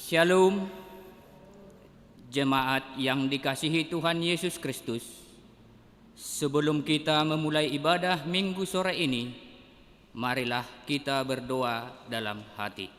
Shalom, jemaat yang dikasihi Tuhan Yesus Kristus. Sebelum kita memulai ibadah minggu sore ini, marilah kita berdoa dalam hati.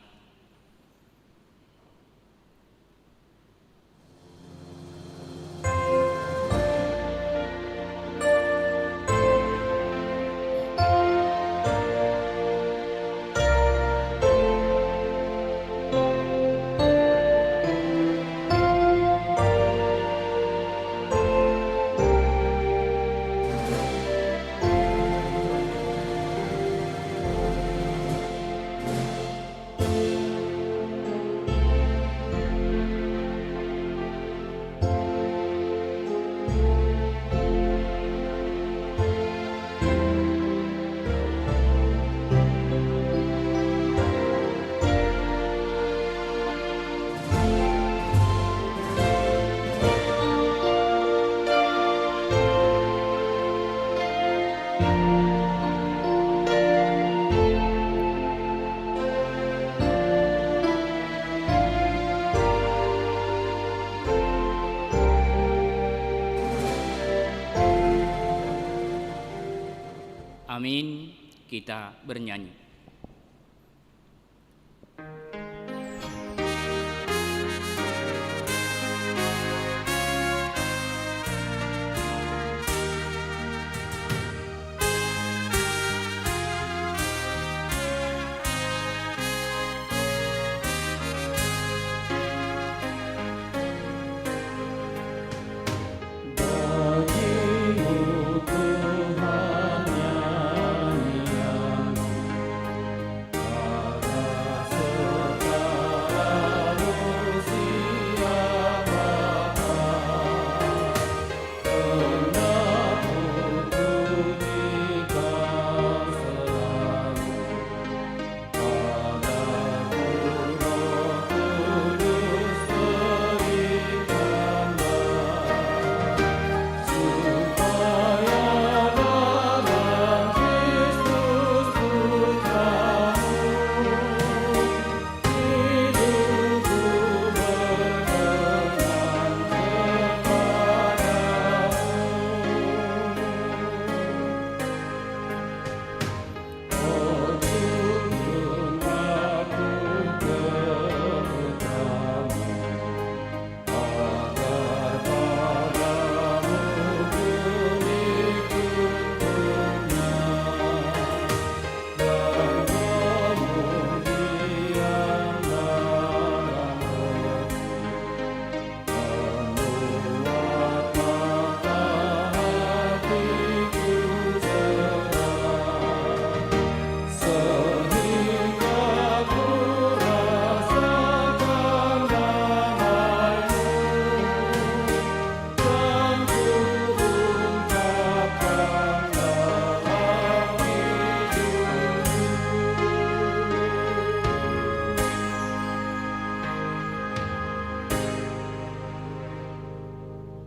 Amin. Kita bernyanyi.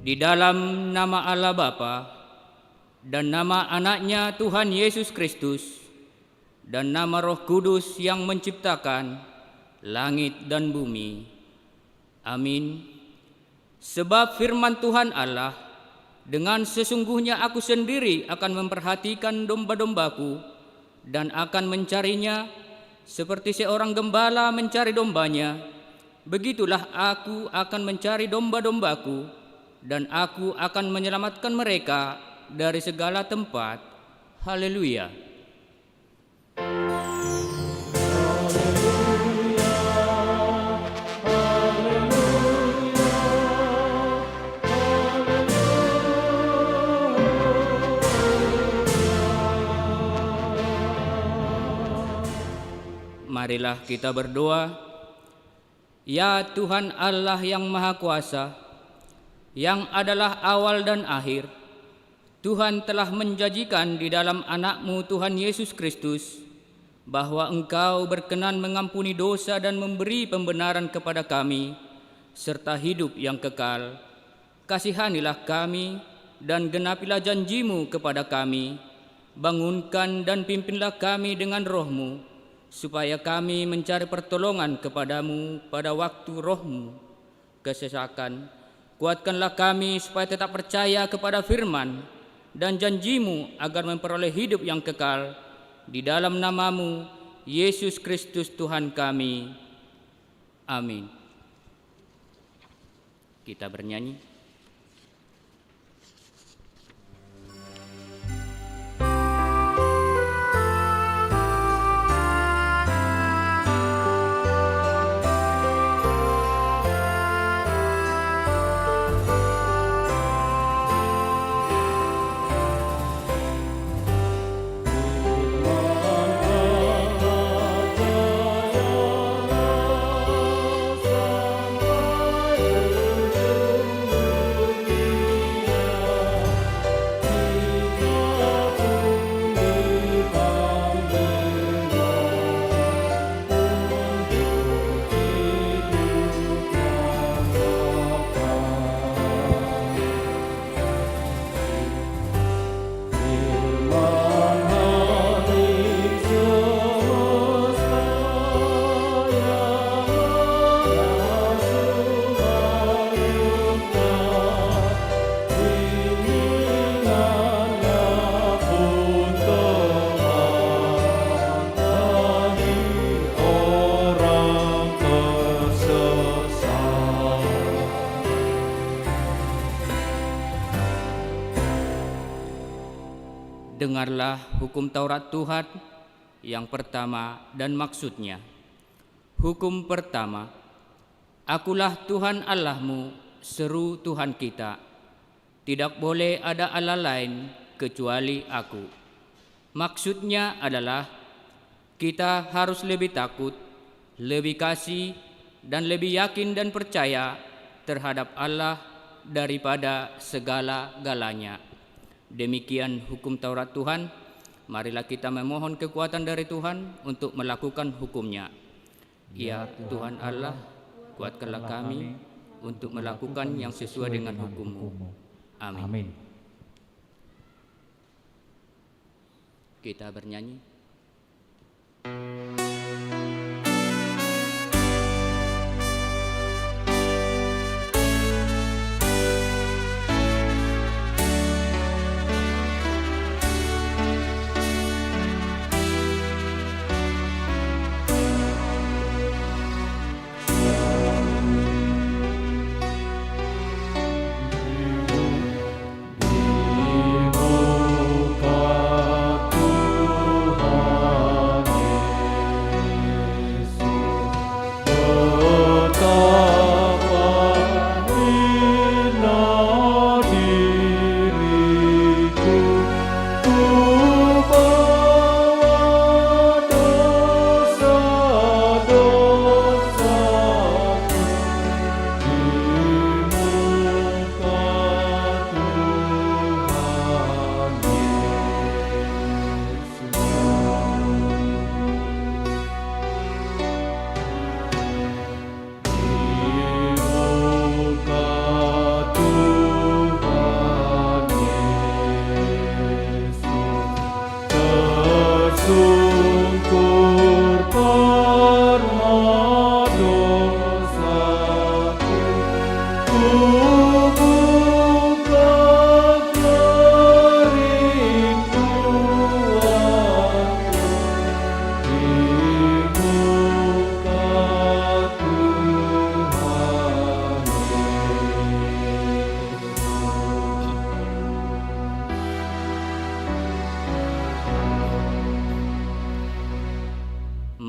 Di dalam nama Allah Bapa dan nama Anaknya Tuhan Yesus Kristus dan nama Roh Kudus yang menciptakan langit dan bumi. Amin. Sebab firman Tuhan Allah, dengan sesungguhnya aku sendiri akan memperhatikan domba-dombaku dan akan mencarinya seperti seorang gembala mencari dombanya. Begitulah aku akan mencari domba-dombaku, dan aku akan menyelamatkan mereka dari segala tempat. Haleluya. Marilah kita berdoa. Ya Tuhan Allah yang Maha Kuasa, yang adalah awal dan akhir, Tuhan telah menjanjikan di dalam Anak-Mu Tuhan Yesus Kristus bahwa Engkau berkenan mengampuni dosa dan memberi pembenaran kepada kami serta hidup yang kekal. Kasihanilah kami dan genapilah janji-Mu kepada kami. Bangunkan dan pimpinlah kami dengan Roh-Mu supaya kami mencari pertolongan kepadamu pada waktu rohmu kesesakan. Kuatkanlah kami supaya tetap percaya kepada firman dan janjimu agar memperoleh hidup yang kekal di dalam namamu, Yesus Kristus Tuhan kami. Amin. Kita bernyanyi. Dengarlah hukum Taurat Tuhan yang pertama dan maksudnya. Hukum pertama, Akulah Tuhan Allahmu, seru Tuhan kita. Tidak boleh ada Allah lain kecuali Aku. Maksudnya adalah kita harus lebih takut, lebih kasih, dan lebih yakin dan percaya terhadap Allah daripada segala-galanya. Demikian hukum Taurat Tuhan. Marilah kita memohon kekuatan dari Tuhan untuk melakukan hukumnya. Ya Tuhan Allah, kuatkanlah kami untuk melakukan yang sesuai dengan hukum-Mu. Amin. Kita bernyanyi.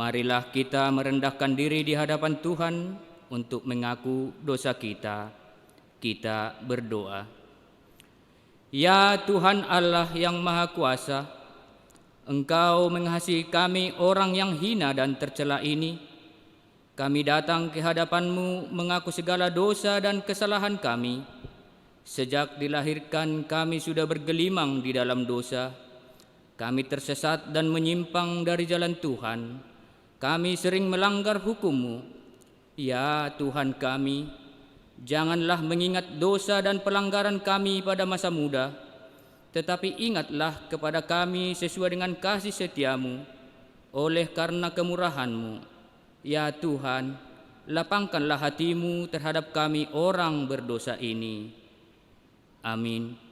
Marilah kita merendahkan diri di hadapan Tuhan untuk mengaku dosa kita. Kita berdoa. Ya Tuhan Allah yang Maha Kuasa, Engkau mengasihi kami orang yang hina dan tercela ini. Kami datang ke hadapan-Mu mengaku segala dosa dan kesalahan kami. Sejak dilahirkan kami sudah bergelimang di dalam dosa. Kami tersesat dan menyimpang dari jalan Tuhan. Kami sering melanggar hukum-Mu. Ya Tuhan kami, janganlah mengingat dosa dan pelanggaran kami pada masa muda, tetapi ingatlah kepada kami sesuai dengan kasih setia-Mu. oleh karena kemurahan-Mu. Ya Tuhan, lapangkanlah hati-Mu terhadap kami orang berdosa ini. Amin.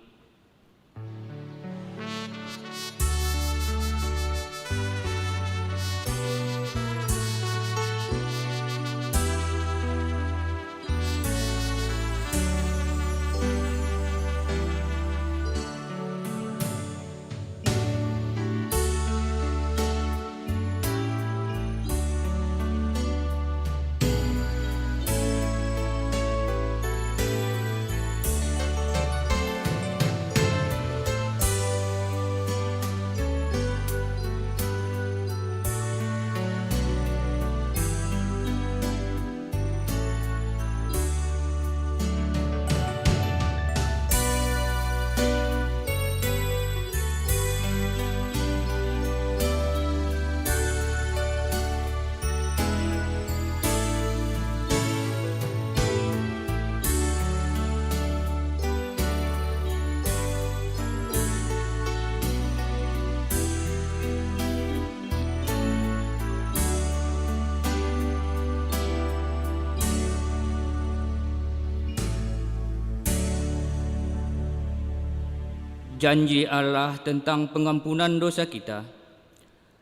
Janji Allah tentang pengampunan dosa kita.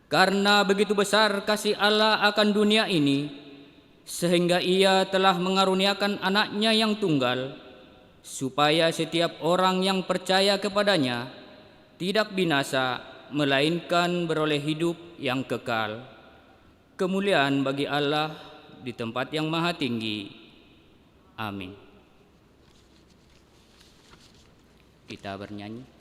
Karena begitu besar kasih Allah akan dunia ini, sehingga Ia telah mengaruniakan anaknya yang tunggal, supaya setiap orang yang percaya kepadanya tidak binasa, melainkan beroleh hidup yang kekal. Kemuliaan bagi Allah di tempat yang maha tinggi. Amin. Kita bernyanyi.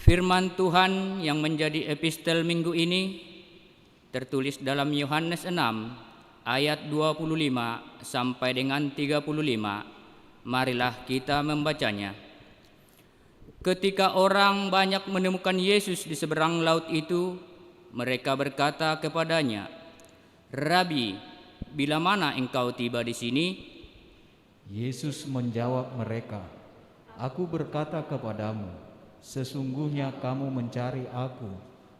Firman Tuhan yang menjadi epistel minggu ini tertulis dalam Yohanes 6 ayat 25 sampai dengan 35. Marilah kita membacanya. Ketika orang banyak menemukan Yesus di seberang laut itu, mereka berkata kepadanya, "Rabi, bila mana engkau tiba di sini?" Yesus menjawab mereka, "Aku berkata kepadamu, sesungguhnya kamu mencari Aku,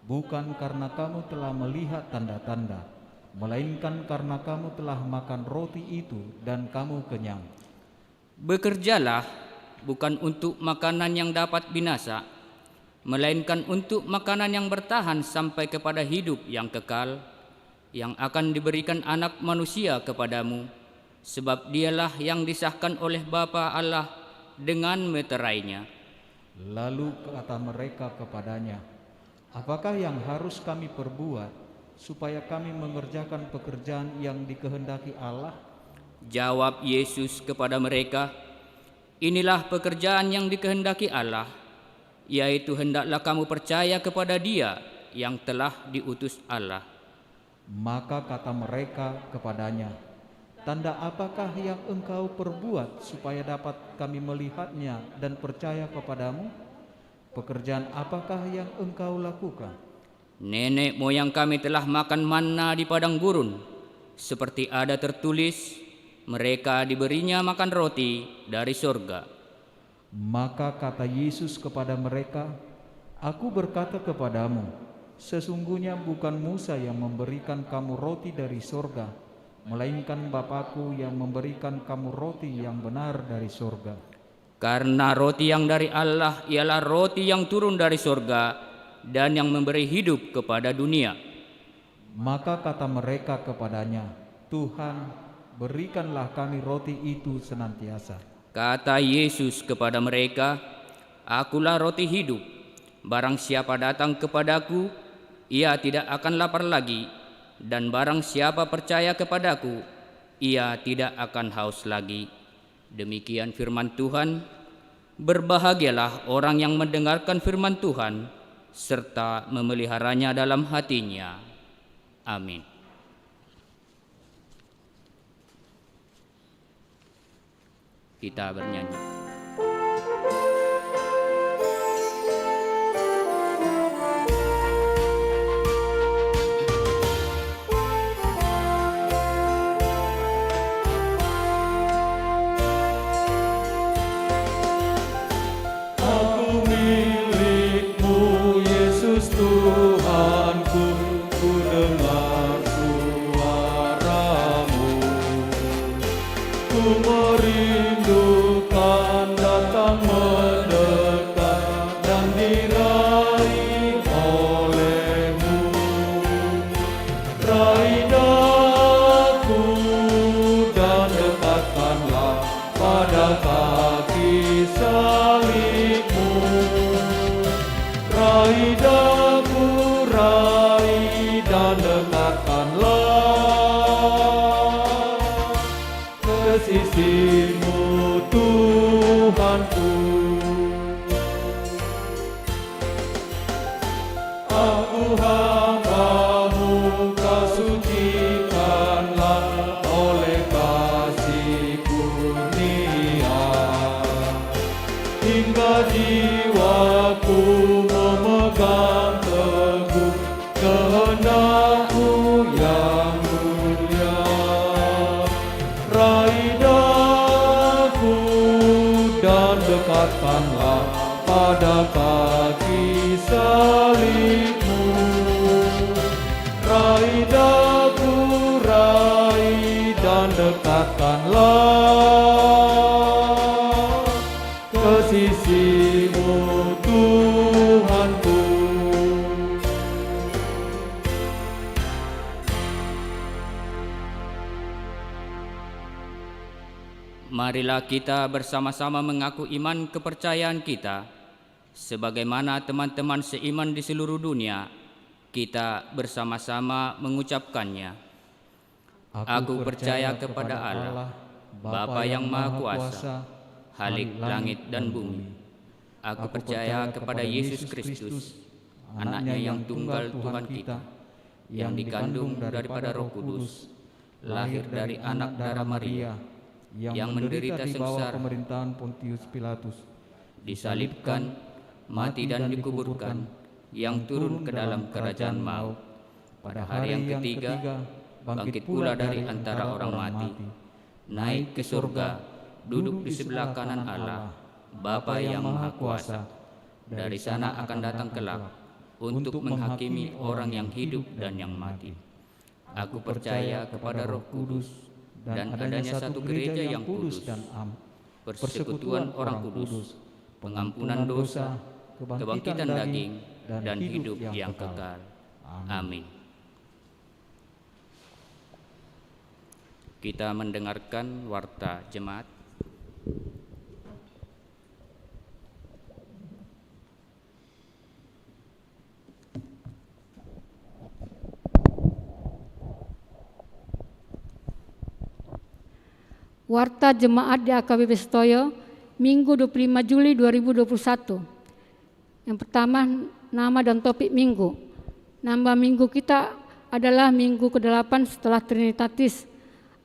bukan karena kamu telah melihat tanda-tanda, melainkan karena kamu telah makan roti itu dan kamu kenyang. Bekerjalah bukan untuk makanan yang dapat binasa, melainkan untuk makanan yang bertahan sampai kepada hidup yang kekal, yang akan diberikan Anak Manusia kepadamu, sebab Dialah yang disahkan oleh Bapa Allah dengan meterainya." Lalu kata mereka kepadanya, "Apakah yang harus kami perbuat supaya kami mengerjakan pekerjaan yang dikehendaki Allah?" Jawab Yesus kepada mereka, "Inilah pekerjaan yang dikehendaki Allah, yaitu hendaklah kamu percaya kepada Dia yang telah diutus Allah." Maka kata mereka kepadanya, "Tanda apakah yang engkau perbuat supaya dapat kami melihatnya dan percaya kepadamu? Pekerjaan apakah yang engkau lakukan?" "Nenek moyang kami telah makan manna di padang gurun, seperti ada tertulis, mereka diberinya makan roti dari sorga." Maka kata Yesus kepada mereka, "Aku berkata kepadamu, sesungguhnya bukan Musa yang memberikan kamu roti dari sorga, melainkan Bapa-Ku yang memberikan kamu roti yang benar dari sorga. Karena roti yang dari Allah ialah roti yang turun dari sorga dan yang memberi hidup kepada dunia." Maka kata mereka kepadanya, "Tuhan, berikanlah kami roti itu senantiasa. Kata Yesus kepada mereka, "Akulah roti hidup. Barang siapa datang kepadaku, ia tidak akan lapar lagi, dan barang siapa percaya kepadaku, ia tidak akan haus lagi." Demikian firman Tuhan. Berbahagialah orang yang mendengarkan firman Tuhan serta memeliharanya dalam hatinya. Amin. Kita bernyanyi. Tuhanku, ku dengar suaramu, ku merindukan datang mendekat dan diraih olehmu. Raih daku dan dekatkanlah pada kaki salibmu. Raih daku, raih dan dekatkanlah ke sisimu, Tuhanku. Aku hamba-Mu, Kau sucikanlah oleh kasih kurnia, hingga jiwaku memegang teguh kehendak-Mu yang mulia. Raih daku dan dekatkanlah pada kaki salib-Mu. Raih daku, raih dan dekatkanlah ke sisimu, Tuhanku. Marilah kita bersama-sama mengaku iman kepercayaan kita. Sebagaimana teman-teman seiman di seluruh dunia, kita bersama-sama mengucapkannya. Aku percaya kepada Allah, Bapa yang Maha Kuasa, Khalik langit dan bumi. Aku percaya kepada Yesus Kristus, Anaknya yang tunggal Tuhan kita, yang dikandung daripada Roh Kudus, lahir dari anak darah Maria, yang menderita di bawah sengsara, pemerintahan Pontius Pilatus, disalibkan, mati dan dikuburkan, yang turun ke dalam kerajaan maut. Pada hari yang ketiga, bangkit pula dari antara orang mati, naik ke surga, duduk di sebelah kanan Allah, Bapa yang Maha Kuasa. Dari sana akan datang kelak untuk menghakimi orang yang hidup dan yang mati. Aku percaya kepada Roh Kudus dan adanya satu gereja yang kudus, persekutuan orang kudus, pengampunan dosa, kebangkitan daging, dan hidup yang kekal. Amin. Kita mendengarkan warta jemaat. Warta Jemaat di AKBP Setoyo, Minggu 25 Juli 2021. Yang pertama, nama dan topik minggu. Nama minggu kita adalah minggu ke-8 setelah Trinitatis,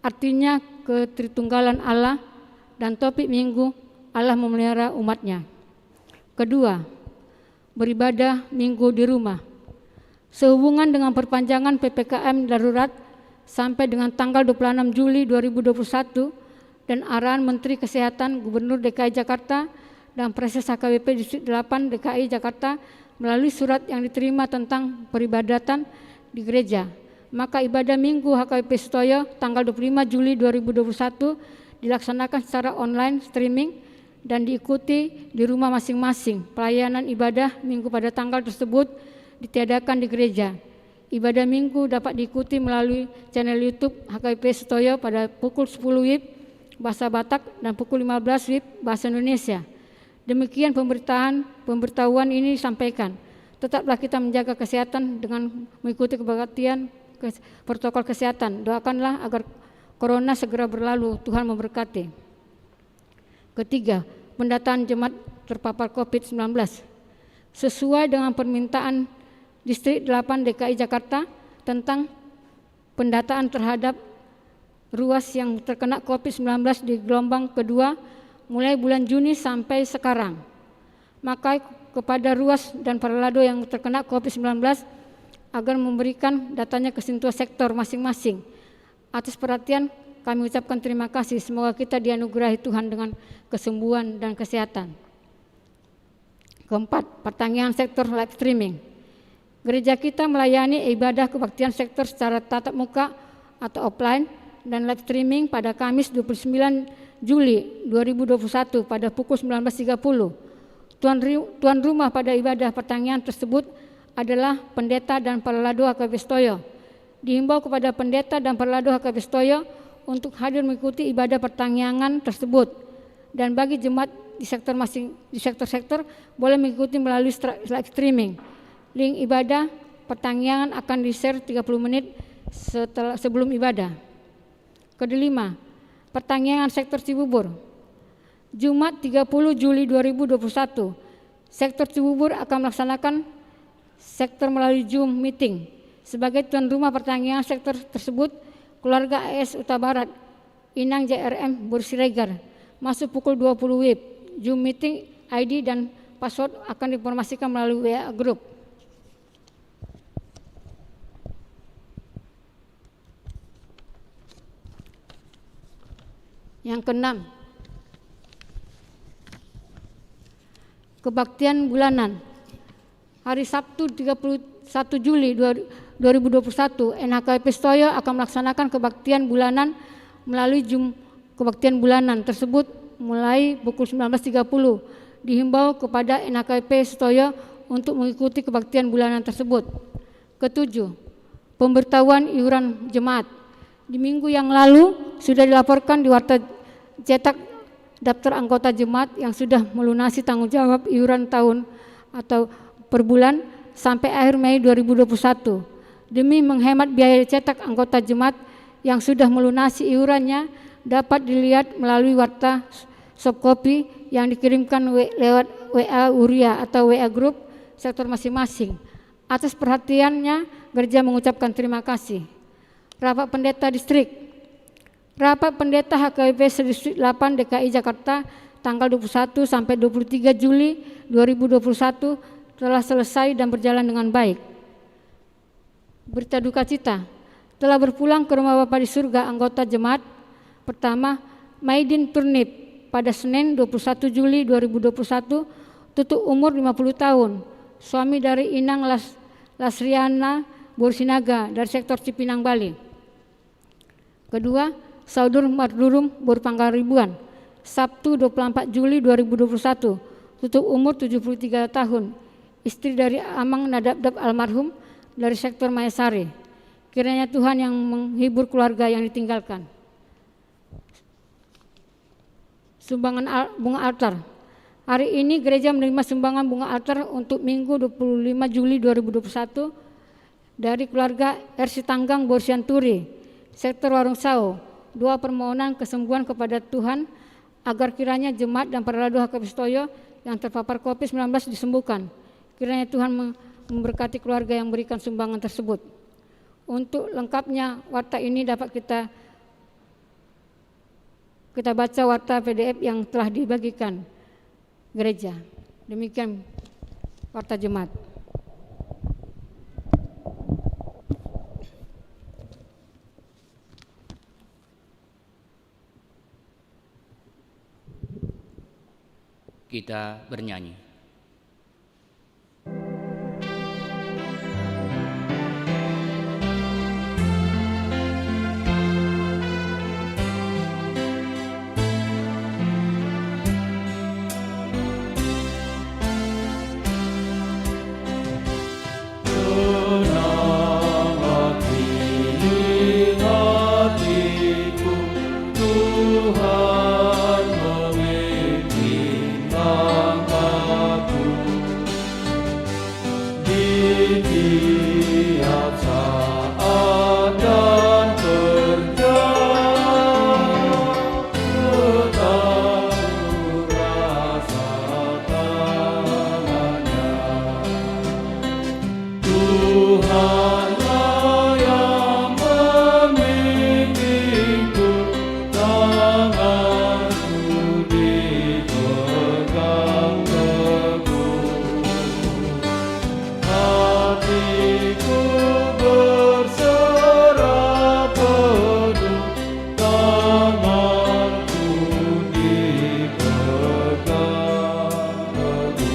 artinya ketritunggalan Allah, dan topik minggu Allah memelihara umatnya. Kedua, beribadah minggu di rumah. Sehubungan dengan perpanjangan PPKM darurat sampai dengan tanggal 26 Juli 2021 dan arahan Menteri Kesehatan Gubernur DKI Jakarta dan Presdes HKBP Distrik 8 DKI Jakarta melalui surat yang diterima tentang peribadatan di gereja. Maka ibadah Minggu HKBP Setoyo tanggal 25 Juli 2021 dilaksanakan secara online streaming dan diikuti di rumah masing-masing. Pelayanan ibadah Minggu pada tanggal tersebut ditiadakan di gereja. Ibadah minggu dapat diikuti melalui channel YouTube HKBP Setoyo pada pukul 10 WIB bahasa Batak dan pukul 15 WIB bahasa Indonesia. Demikian pemberitahuan ini disampaikan. Tetaplah kita menjaga kesehatan dengan mengikuti protokol kesehatan. Doakanlah agar corona segera berlalu. Tuhan memberkati. Ketiga, pendataan jemaat terpapar COVID-19. Sesuai dengan permintaan Distrik 8 DKI Jakarta tentang pendataan terhadap ruas yang terkena COVID-19 di gelombang kedua mulai bulan Juni sampai sekarang. Maka kepada ruas dan paralado yang terkena COVID-19 agar memberikan datanya ke sentuh sektor masing-masing. Atas perhatian kami ucapkan terima kasih. Semoga kita dianugerahi Tuhan dengan kesembuhan dan kesehatan. Keempat, pertanian sektor live streaming. Gereja kita melayani ibadah kebaktian sektor secara tatap muka atau offline dan live streaming pada Kamis 29 Juli 2021 pada pukul 19.30. Tuan rumah pada ibadah pertanian tersebut adalah pendeta dan paralado HKBP Setoyo. Dihimbau kepada pendeta dan paralado HKBP Setoyo untuk hadir mengikuti ibadah pertanian tersebut. Dan bagi jemaat di sektor boleh mengikuti melalui live streaming. Link ibadah pertanian akan di-share 30 menit sebelum ibadah. Kelima, pertanian sektor Cibubur. Jumat 30 Juli 2021, sektor Cibubur akan melaksanakan sektor melalui Zoom meeting. Sebagai tuan rumah pertanian sektor tersebut, keluarga AS Uta Barat, Inang JRM Bursiregar, masuk pukul 20 WIB. Zoom meeting ID dan password akan diinformasikan melalui WA Group. Yang keenam, kebaktian bulanan. Hari Sabtu 31 Juli 2021, NHKBP Setoyo akan melaksanakan kebaktian bulanan melalui Zoom kebaktian bulanan tersebut mulai pukul 19.30. Dihimbau kepada NHKBP Setoyo untuk mengikuti kebaktian bulanan tersebut. Ketujuh, pemberitahuan iuran jemaat. Di minggu yang lalu sudah dilaporkan di Warta Cetak daftar anggota jemaat yang sudah melunasi tanggung jawab iuran tahun atau per bulan sampai akhir Mei 2021. Demi menghemat biaya cetak anggota jemaat yang sudah melunasi iurannya dapat dilihat melalui warta soft copy yang dikirimkan lewat WA Uria atau WA Group sektor masing-masing. Atas perhatiannya, gereja mengucapkan terima kasih. Rapat Pendeta Distrik. Rapat Pendeta HKBP Distrik 8 DKI Jakarta tanggal 21 sampai 23 Juli 2021 telah selesai dan berjalan dengan baik. Berita duka cita, telah berpulang ke rumah Bapa di surga anggota jemaat pertama Maidin Turnip pada Senin 21 Juli 2021, tutup umur 50 tahun, suami dari Inang Lasriana Borsinaga dari sektor Cipinang, Bali. Kedua, Saudur Mardurum Borpanggaribuan, Sabtu 24 Juli 2021, tutup umur 73 tahun, istri dari Amang Nadabdab almarhum dari sektor Mayasari. Kiranya Tuhan yang menghibur keluarga yang ditinggalkan. Sumbangan bunga altar. Hari ini gereja menerima sumbangan bunga altar untuk Minggu 25 Juli 2021 dari keluarga RC Tanggang Borsianturi, sektor Warung Sao. Doa permohonan kesembuhan kepada Tuhan agar kiranya jemaat dan paralado HKBP Setoyo yang terpapar COVID-19 disembuhkan. Kiranya Tuhan memberkati keluarga yang memberikan sumbangan tersebut. Untuk lengkapnya warta ini dapat kita baca warta PDF yang telah dibagikan gereja. Demikian warta jemaat. Kita bernyanyi. Tuhan memimpin langkahku di tiap saat dan perjalanan, tetap ku rasakannya. Tuhanlah yang memimpinku, tanganku dipegang teguh. Hatiku berserah penuh, tanganku dipegang teguh.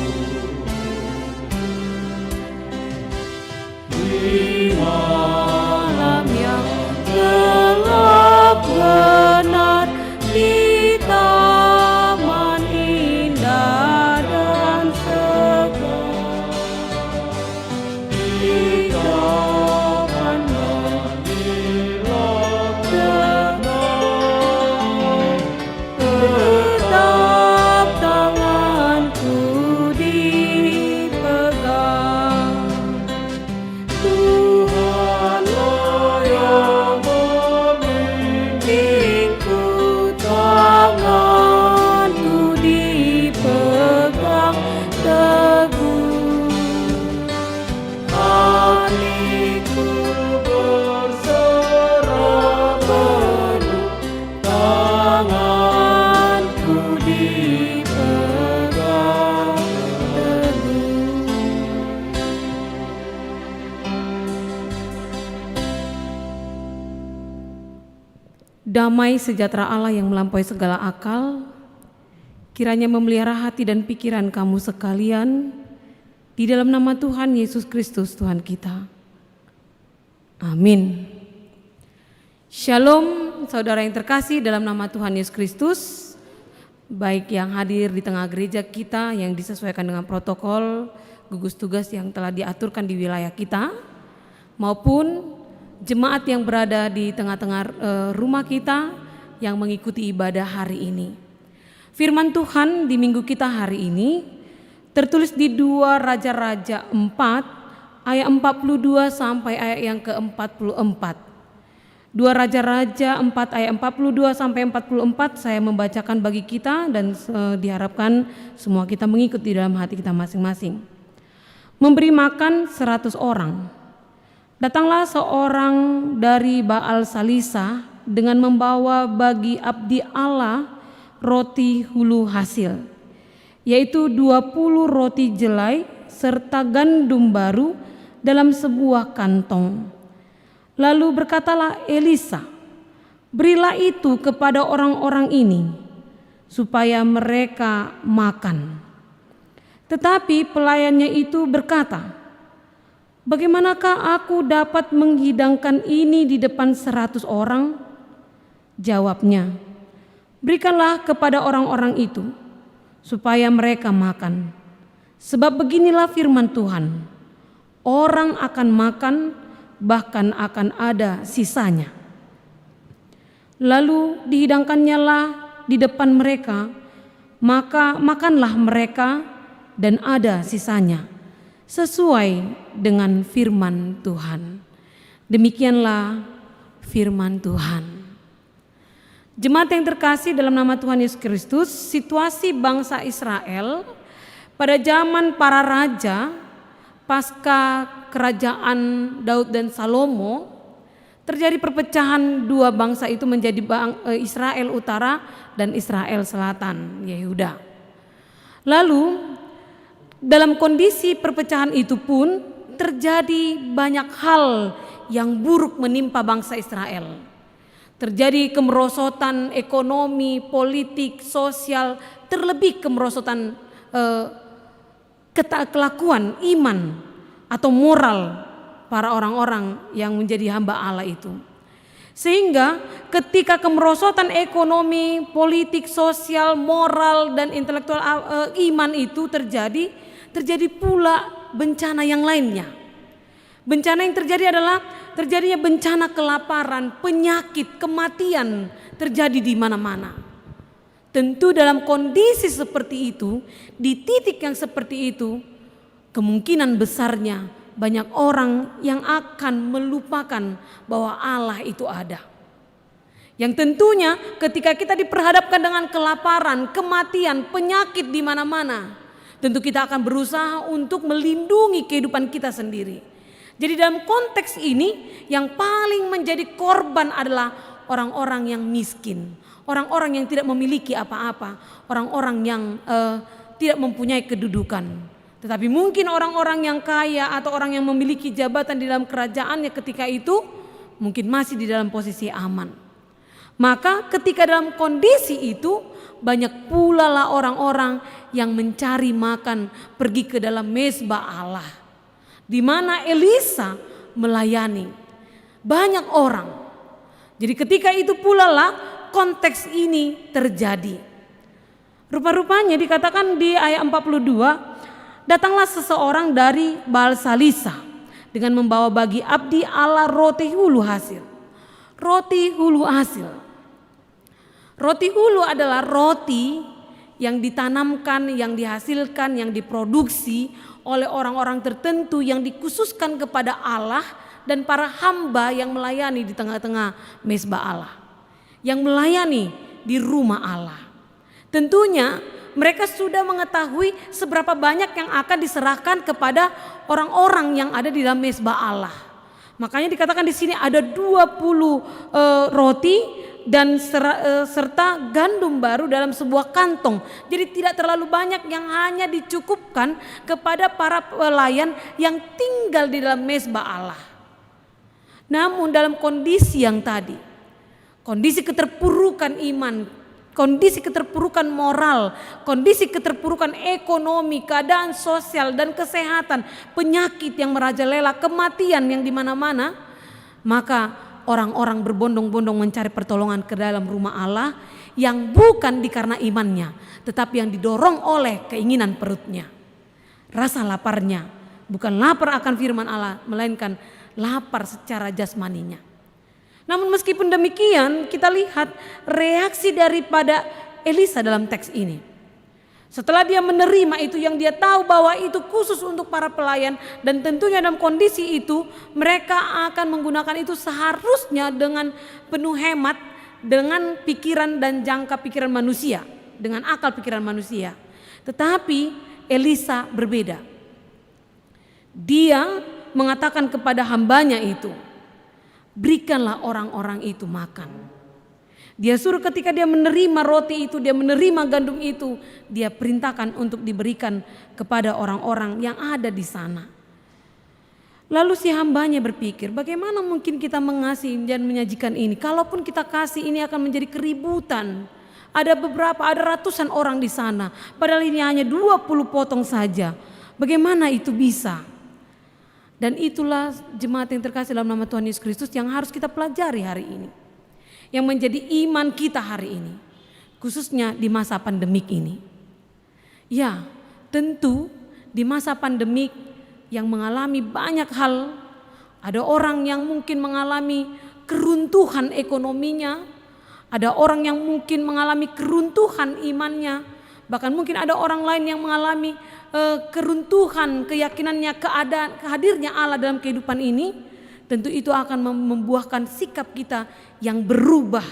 Di malam yang gelap benar, di taman indah dan segar, di jalan menilai tenang, tetap tanganku dipegang. Tuhanlah yang memimpinku, tanganku dipegang teguh. Hatiku berserah penuh, tanganku dipegang teguh. Damai sejahtera Allah yang melampaui segala akal, kiranya memelihara hati dan pikiran kamu sekalian, di dalam nama Tuhan Yesus Kristus Tuhan kita. Amin. Shalom saudara yang terkasih dalam nama Tuhan Yesus Kristus, baik yang hadir di tengah gereja kita yang disesuaikan dengan protokol gugus tugas yang telah diaturkan di wilayah kita, maupun jemaat yang berada di tengah-tengah rumah kita yang mengikuti ibadah hari ini. Firman Tuhan di minggu kita hari ini tertulis di 2 Raja-Raja 4 ayat 42 sampai ayat yang ke-44. 2 Raja-Raja 4 ayat 42 sampai 44 saya membacakan bagi kita dan diharapkan semua kita mengikuti dalam hati kita masing-masing. Memberi makan 100 orang. Datanglah seorang dari Baal Salisa dengan membawa bagi abdi Allah roti hulu hasil, yaitu 20 roti jelai serta gandum baru dalam sebuah kantong. Lalu berkatalah Elisa, berilah itu kepada orang-orang ini, supaya mereka makan. Tetapi pelayannya itu berkata, bagaimanakah aku dapat menghidangkan ini di depan 100 orang? Jawabnya, berikanlah kepada orang-orang itu, supaya mereka makan. Sebab beginilah firman Tuhan, orang akan makan, bahkan akan ada sisanya. Lalu dihidangkannya lah di depan mereka, maka makanlah mereka dan ada sisanya, sesuai dengan firman Tuhan. Demikianlah firman Tuhan. Jemaat yang terkasih dalam nama Tuhan Yesus Kristus, situasi bangsa Israel pada zaman para raja pasca kerajaan Daud dan Salomo, terjadi perpecahan dua bangsa itu menjadi Israel Utara dan Israel Selatan, Yehuda. Lalu dalam kondisi perpecahan itu pun terjadi banyak hal yang buruk menimpa bangsa Israel. Terjadi kemerosotan ekonomi, politik, sosial, terlebih kemerosotan kelakuan iman atau moral para orang-orang yang menjadi hamba Allah itu. Sehingga ketika kemerosotan ekonomi, politik, sosial, moral, dan intelektual iman itu terjadi pula bencana yang lainnya. Bencana yang terjadi adalah terjadinya bencana kelaparan, penyakit, kematian terjadi di mana-mana. Tentu dalam kondisi seperti itu, di titik yang seperti itu, kemungkinan besarnya banyak orang yang akan melupakan bahwa Allah itu ada. Yang tentunya ketika kita diperhadapkan dengan kelaparan, kematian, penyakit di mana-mana, tentu kita akan berusaha untuk melindungi kehidupan kita sendiri. Jadi dalam konteks ini yang paling menjadi korban adalah orang-orang yang miskin, orang-orang yang tidak memiliki apa-apa, orang-orang yang tidak mempunyai kedudukan. Tetapi mungkin orang-orang yang kaya atau orang yang memiliki jabatan di dalam kerajaannya ketika itu mungkin masih di dalam posisi aman. Maka ketika dalam kondisi itu banyak pula lah orang-orang yang mencari makan pergi ke dalam mezbah Allah, di mana Elisa melayani banyak orang. Jadi ketika itu pula lah konteks ini terjadi. Rupa-rupanya dikatakan di ayat 42, datanglah seseorang dari Baal-salisa dengan membawa bagi abdi Allah roti hulu hasil. Roti hulu hasil. Roti hulu adalah roti yang ditanamkan, yang dihasilkan, yang diproduksi oleh orang-orang tertentu yang dikhususkan kepada Allah dan para hamba yang melayani di tengah-tengah mezbah Allah, yang melayani di rumah Allah. Tentunya mereka sudah mengetahui seberapa banyak yang akan diserahkan kepada orang-orang yang ada di dalam mezbah Allah. Makanya dikatakan di sini ada 20 roti dan serta gandum baru dalam sebuah kantong. Jadi tidak terlalu banyak yang hanya dicukupkan kepada para pelayan yang tinggal di dalam mezbah Allah. Namun dalam kondisi yang tadi, kondisi keterpurukan iman, kondisi keterpurukan moral, kondisi keterpurukan ekonomi, keadaan sosial dan kesehatan, penyakit yang merajalela, kematian yang di mana-mana, maka orang-orang berbondong-bondong mencari pertolongan ke dalam rumah Allah yang bukan dikarenakan imannya, tetapi yang didorong oleh keinginan perutnya. Rasa laparnya, bukan lapar akan firman Allah, melainkan lapar secara jasmaninya. Namun meskipun demikian, kita lihat reaksi daripada Elisa dalam teks ini. Setelah dia menerima itu yang dia tahu bahwa itu khusus untuk para pelayan, dan tentunya dalam kondisi itu mereka akan menggunakan itu seharusnya dengan penuh hemat, dengan pikiran dan jangka pikiran manusia, dengan akal pikiran manusia. Tetapi Elisa berbeda. Dia mengatakan kepada hambanya itu, berikanlah orang-orang itu makan. Dia suruh ketika dia menerima roti itu, dia menerima gandum itu, dia perintahkan untuk diberikan kepada orang-orang yang ada di sana. Lalu si hambanya berpikir, bagaimana mungkin kita mengasihi dan menyajikan ini? Kalaupun kita kasih, ini akan menjadi keributan. Ada ratusan orang di sana, padahal ini hanya 20 potong saja. Bagaimana itu bisa? Dan itulah jemaat yang terkasih dalam nama Tuhan Yesus Kristus yang harus kita pelajari hari ini, yang menjadi iman kita hari ini, khususnya di masa pandemik ini. Ya, tentu di masa pandemik yang mengalami banyak hal, ada orang yang mungkin mengalami keruntuhan ekonominya, ada orang yang mungkin mengalami keruntuhan imannya, bahkan mungkin ada orang lain yang mengalami keruntuhan keyakinannya hadirnya Allah dalam kehidupan ini. Tentu itu akan membuahkan sikap kita yang berubah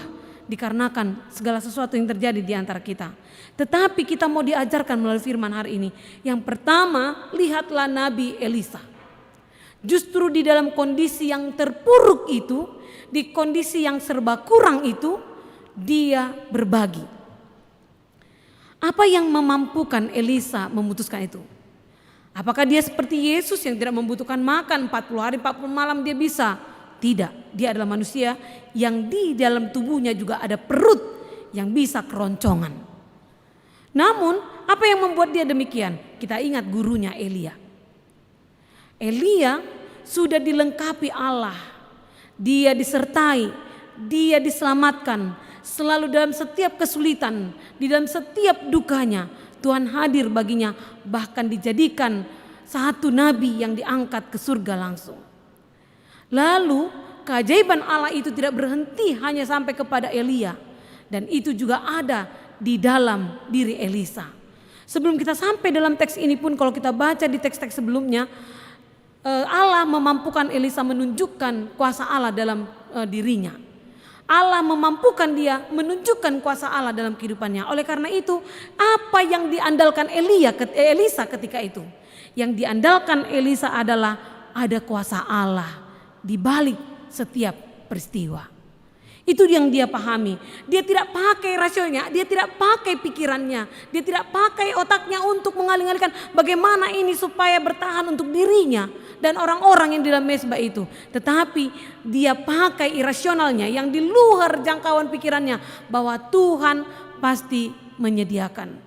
dikarenakan segala sesuatu yang terjadi di antara kita. Tetapi kita mau diajarkan melalui firman hari ini. Yang pertama, lihatlah Nabi Elisa. Justru di dalam kondisi yang terpuruk itu, di kondisi yang serba kurang itu, dia berbagi. Apa yang memampukan Elisa memutuskan itu? Apakah dia seperti Yesus yang tidak membutuhkan makan 40 hari 40 malam dia bisa? Tidak, dia adalah manusia yang di dalam tubuhnya juga ada perut yang bisa keroncongan. Namun apa yang membuat dia demikian? Kita ingat gurunya Elia. Elia sudah dilengkapi Allah. Dia disertai, dia diselamatkan. Selalu dalam setiap kesulitan, di dalam setiap dukanya, Tuhan hadir baginya, bahkan dijadikan satu nabi yang diangkat ke surga langsung. Lalu keajaiban Allah itu tidak berhenti hanya sampai kepada Elia, dan itu juga ada di dalam diri Elisa. Sebelum kita sampai dalam teks ini pun, kalau kita baca di teks-teks sebelumnya, Allah memampukan Elisa menunjukkan kuasa Allah dalam dirinya. Allah memampukan dia menunjukkan kuasa Allah dalam kehidupannya. Oleh karena itu, apa yang diandalkan Elisa ketika itu? Yang diandalkan Elisa adalah ada kuasa Allah di balik setiap peristiwa. Itu yang dia pahami. Dia tidak pakai rasionya, dia tidak pakai pikirannya, dia tidak pakai otaknya untuk mengalih-alihkan bagaimana ini supaya bertahan untuk dirinya dan orang-orang yang di dalam mezbah itu. Tetapi dia pakai irasionalnya yang di luar jangkauan pikirannya, bahwa Tuhan pasti menyediakan.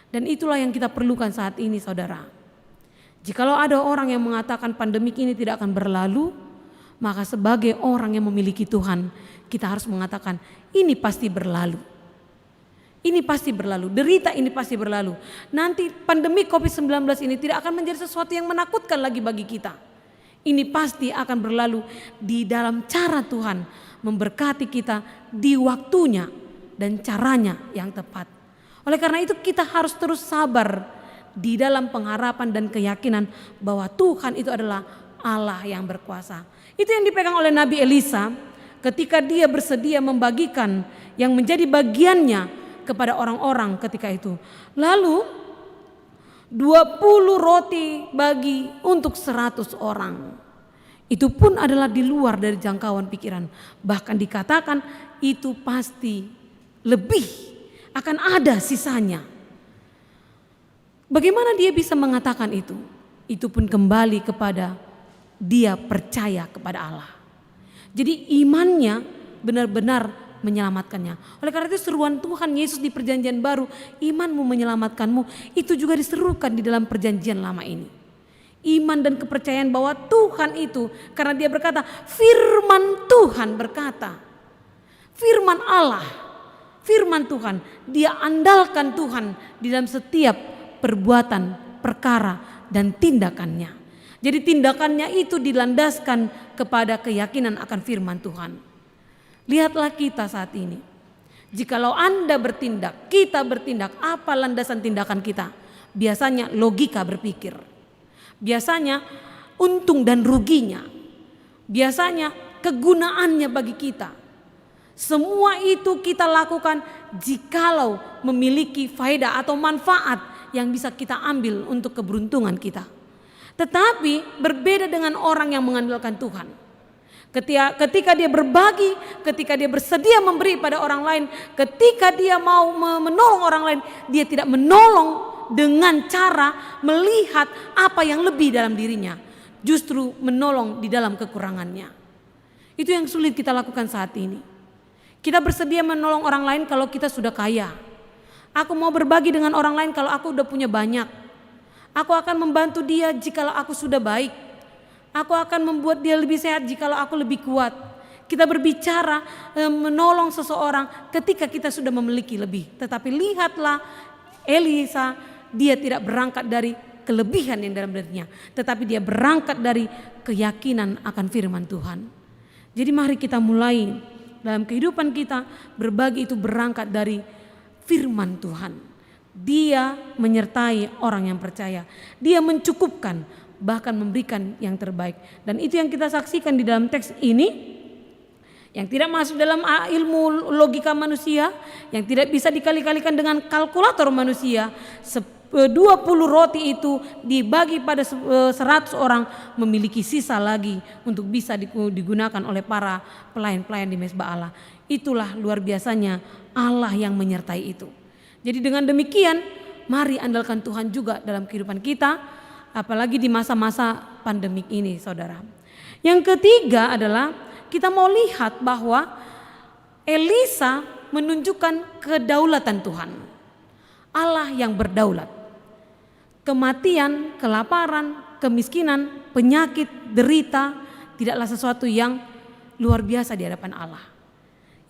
Dan itulah yang kita perlukan saat ini, saudara. Jikalau ada orang yang mengatakan pandemik ini tidak akan berlalu, maka sebagai orang yang memiliki Tuhan, kita harus mengatakan ini pasti berlalu. Ini pasti berlalu, derita ini pasti berlalu. Nanti pandemi COVID-19 ini tidak akan menjadi sesuatu yang menakutkan lagi bagi kita. Ini pasti akan berlalu di dalam cara Tuhan memberkati kita di waktunya dan caranya yang tepat. Oleh karena itu kita harus terus sabar di dalam pengharapan dan keyakinan bahwa Tuhan itu adalah Allah yang berkuasa. Itu yang dipegang oleh Nabi Elisa ketika dia bersedia membagikan yang menjadi bagiannya kepada orang-orang ketika itu. Lalu 20 roti bagi untuk 100 orang. Itu pun adalah di luar dari jangkauan pikiran. Bahkan dikatakan itu pasti lebih, akan ada sisanya. Bagaimana dia bisa mengatakan itu? Itu pun kembali kepada dia percaya kepada Allah. Jadi imannya benar-benar menyelamatkannya. Oleh karena itu seruan Tuhan Yesus di perjanjian baru, imanmu menyelamatkanmu, itu juga diserukan di dalam perjanjian lama ini. Iman dan kepercayaan bahwa Tuhan itu, karena dia berkata, firman Tuhan berkata, firman Allah, firman Tuhan, dia andalkan Tuhan di dalam setiap perbuatan, perkara dan tindakannya. Jadi tindakannya itu dilandaskan kepada keyakinan akan firman Tuhan. Lihatlah kita saat ini. Jikalau Anda bertindak, kita bertindak, apa landasan tindakan kita? Biasanya logika berpikir. Biasanya untung dan ruginya. Biasanya kegunaannya bagi kita. Semua itu kita lakukan jikalau memiliki faedah atau manfaat yang bisa kita ambil untuk keberuntungan kita. Tetapi berbeda dengan orang yang mengandalkan Tuhan. Ketika dia berbagi, ketika dia bersedia memberi pada orang lain, ketika dia mau menolong orang lain, dia tidak menolong dengan cara melihat apa yang lebih dalam dirinya. Justru menolong di dalam kekurangannya. Itu yang sulit kita lakukan saat ini. Kita bersedia menolong orang lain kalau kita sudah kaya. Aku mau berbagi dengan orang lain kalau aku udah punya banyak. Aku akan membantu dia jikalau aku sudah baik. Aku akan membuat dia lebih sehat jikalau aku lebih kuat. Kita berbicara menolong seseorang ketika kita sudah memiliki lebih. Tetapi lihatlah Elisa, dia tidak berangkat dari kelebihan yang dalam dirinya, tetapi dia berangkat dari keyakinan akan firman Tuhan. Jadi mari kita mulai dalam kehidupan kita berbagi itu berangkat dari firman Tuhan. Dia menyertai orang yang percaya. Dia mencukupkan, bahkan memberikan yang terbaik. Dan itu yang kita saksikan di dalam teks ini, yang tidak masuk dalam ilmu logika manusia, yang tidak bisa dikali-kalikan dengan kalkulator manusia. 20 roti itu dibagi pada 100 orang, memiliki sisa lagi untuk bisa digunakan oleh para pelayan-pelayan di mezbah Allah. Itulah luar biasanya Allah yang menyertai itu. Jadi dengan demikian, mari andalkan Tuhan juga dalam kehidupan kita, apalagi di masa-masa pandemik ini, saudara. Yang ketiga adalah kita mau lihat bahwa Elisa menunjukkan kedaulatan Tuhan. Allah yang berdaulat. Kematian, kelaparan, kemiskinan, penyakit, derita tidaklah sesuatu yang luar biasa di hadapan Allah.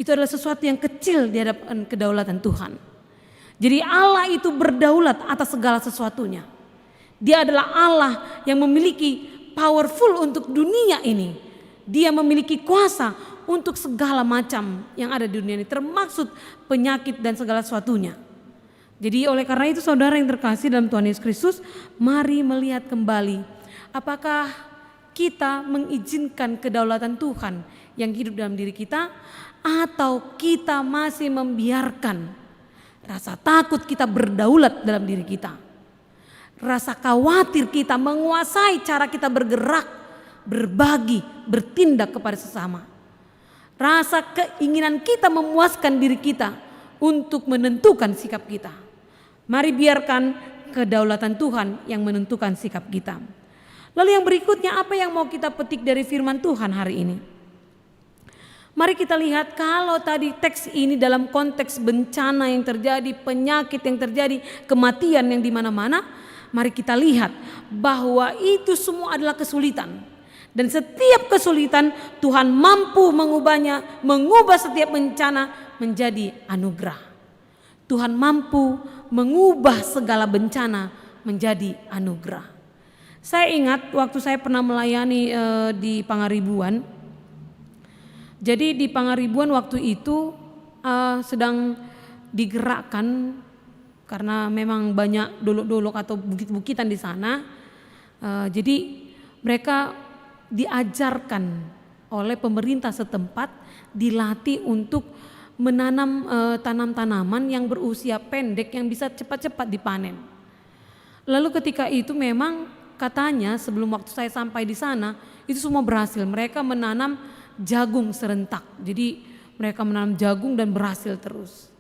Itu adalah sesuatu yang kecil di hadapan kedaulatan Tuhan. Jadi Allah itu berdaulat atas segala sesuatunya. Dia adalah Allah yang memiliki powerful untuk dunia ini. Dia memiliki kuasa untuk segala macam yang ada di dunia ini, termasuk penyakit dan segala sesuatunya. Jadi oleh karena itu saudara yang terkasih dalam Tuhan Yesus Kristus, mari melihat kembali apakah kita mengizinkan kedaulatan Tuhan yang hidup dalam diri kita, atau kita masih membiarkan rasa takut kita berdaulat dalam diri kita. Rasa khawatir kita menguasai cara kita bergerak, berbagi, bertindak kepada sesama. Rasa keinginan kita memuaskan diri kita untuk menentukan sikap kita. Mari biarkan kedaulatan Tuhan yang menentukan sikap kita. Lalu yang berikutnya, apa yang mau kita petik dari firman Tuhan hari ini? Mari kita lihat, kalau tadi teks ini dalam konteks bencana yang terjadi, penyakit yang terjadi, kematian yang di mana-mana, mari kita lihat bahwa itu semua adalah kesulitan. Dan setiap kesulitan Tuhan mampu mengubahnya, mengubah setiap bencana menjadi anugerah. Tuhan mampu mengubah segala bencana menjadi anugerah. Saya ingat waktu saya pernah melayani di Pangaribuan. Jadi di Pangaribuan waktu itu sedang digerakkan karena memang banyak dolok-dolok atau bukit-bukitan di sana. Jadi mereka diajarkan oleh pemerintah setempat, dilatih untuk menanam tanam-tanaman yang berusia pendek yang bisa cepat-cepat dipanen. Lalu ketika itu memang katanya sebelum waktu saya sampai di sana itu semua berhasil. Mereka menanam jagung serentak. Jadi mereka menanam jagung dan berhasil terus.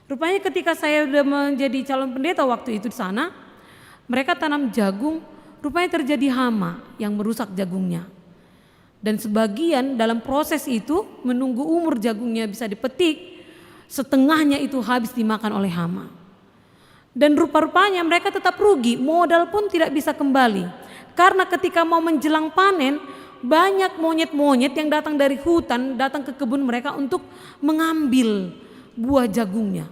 Rupanya ketika saya sudah menjadi calon pendeta waktu itu di sana, mereka tanam jagung, rupanya terjadi hama yang merusak jagungnya. Dan sebagian dalam proses itu menunggu umur jagungnya bisa dipetik, setengahnya itu habis dimakan oleh hama. Dan rupa-rupanya mereka tetap rugi, modal pun tidak bisa kembali. Karena ketika mau menjelang panen, banyak monyet-monyet yang datang dari hutan, datang ke kebun mereka untuk mengambil buah jagungnya.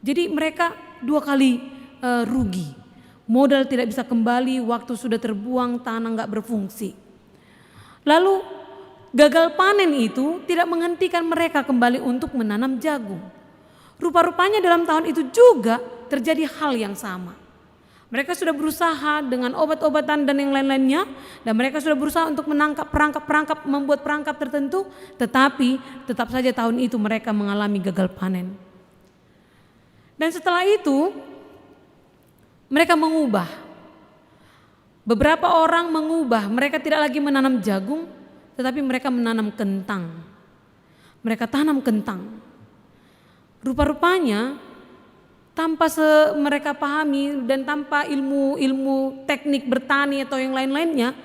Jadi mereka dua kali rugi. Modal tidak bisa kembali, waktu sudah terbuang, tanah gak berfungsi. Lalu gagal panen itu tidak menghentikan mereka kembali untuk menanam jagung. Rupa-rupanya dalam tahun itu juga terjadi hal yang sama. Mereka sudah berusaha dengan obat-obatan dan yang lain-lainnya, dan mereka sudah berusaha untuk menangkap perangkap-perangkap, membuat perangkap tertentu, tetapi tetap saja tahun itu mereka mengalami gagal panen. Dan setelah itu mereka mengubah. Beberapa orang mengubah, mereka tidak lagi menanam jagung, tetapi mereka menanam kentang. Mereka tanam kentang. Rupa-rupanya tanpa mereka pahami dan tanpa ilmu teknik bertani atau yang lain-lainnya,